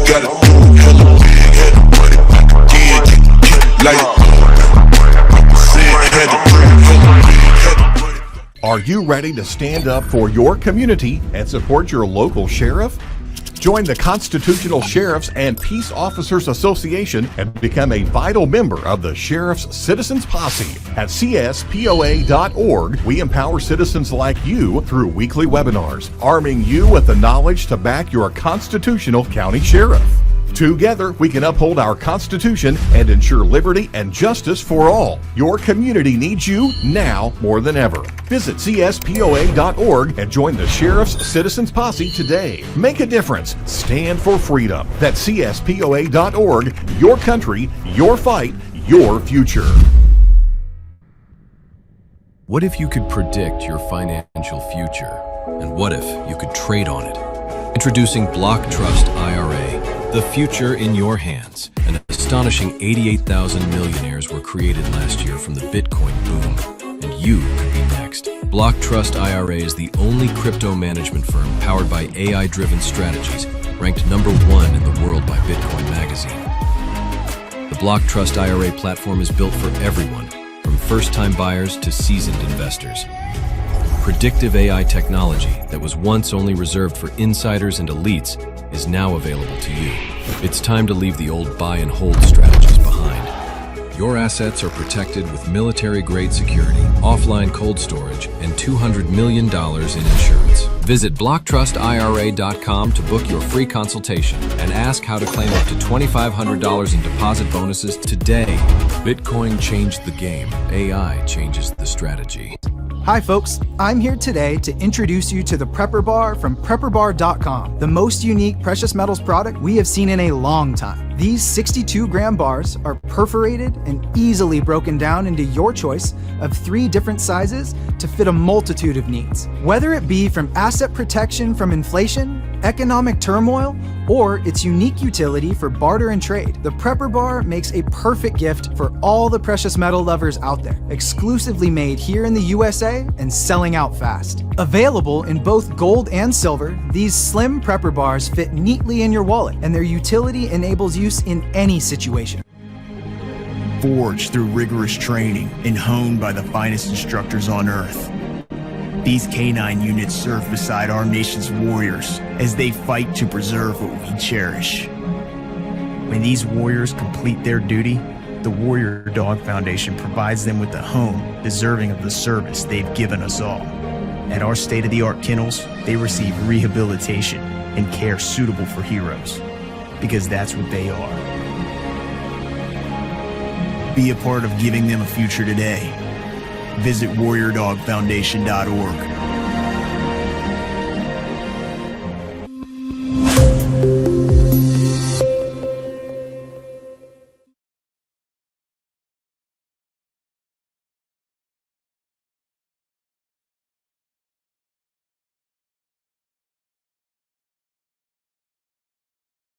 Gotta do it hella big, had to put it back again. Keep it like had to put it hella big, had to put it. Are you ready to stand up for your community and support your local sheriff? Join the Constitutional Sheriffs and Peace Officers Association and become a vital member of the Sheriff's Citizens Posse. At cspoa.org, we empower citizens like you through weekly webinars, arming you with the knowledge to back your constitutional county sheriff. Together, we can uphold our Constitution and ensure liberty and justice for all. Your community needs you now more than ever. Visit cspoa.org and join the Sheriff's Citizens Posse today. Make a difference. Stand for freedom. That's cspoa.org. Your country, your fight, your future. What if you could predict your financial future? And what if you could trade on it? Introducing Block Trust IRA. The future in your hands. An astonishing 88,000 millionaires were created last year from the Bitcoin boom, and you could be next. Block Trust IRA is the only crypto management firm powered by AI-driven strategies, ranked #1 in the world by Bitcoin Magazine. The Block Trust IRA platform is built for everyone, from first-time buyers to seasoned investors. Predictive AI technology that was once only reserved for insiders and elites is now available to you. It's time to leave the old buy and hold strategies behind. Your assets are protected with military-grade security, offline cold storage, and $200 million in insurance. Visit blocktrustira.com to book your free consultation and ask how to claim up to $2,500 in deposit bonuses today. Bitcoin changed the game. AI changes the strategy. Hi folks, I'm here today to introduce you to the Prepper Bar from PrepperBar.com, the most unique precious metals product we have seen in a long time. These 62-gram bars are perforated and easily broken down into your choice of 3 different sizes to fit a multitude of needs. Whether it be from asset protection from inflation, economic turmoil, or its unique utility for barter and trade, the Prepper Bar makes a perfect gift for all the precious metal lovers out there. Exclusively made here in the USA and selling out fast. Available in both gold and silver, these slim Prepper Bars fit neatly in your wallet, and their utility enables use in any situation. Forged through rigorous training and honed by the finest instructors on Earth, these K9 units serve beside our nation's warriors as they fight to preserve what we cherish. When these warriors complete their duty, the Warrior Dog Foundation provides them with a home deserving of the service they've given us all. At our state-of-the-art kennels, they receive rehabilitation and care suitable for heroes, because that's what they are. Be a part of giving them a future today. Visit warriordogfoundation.org.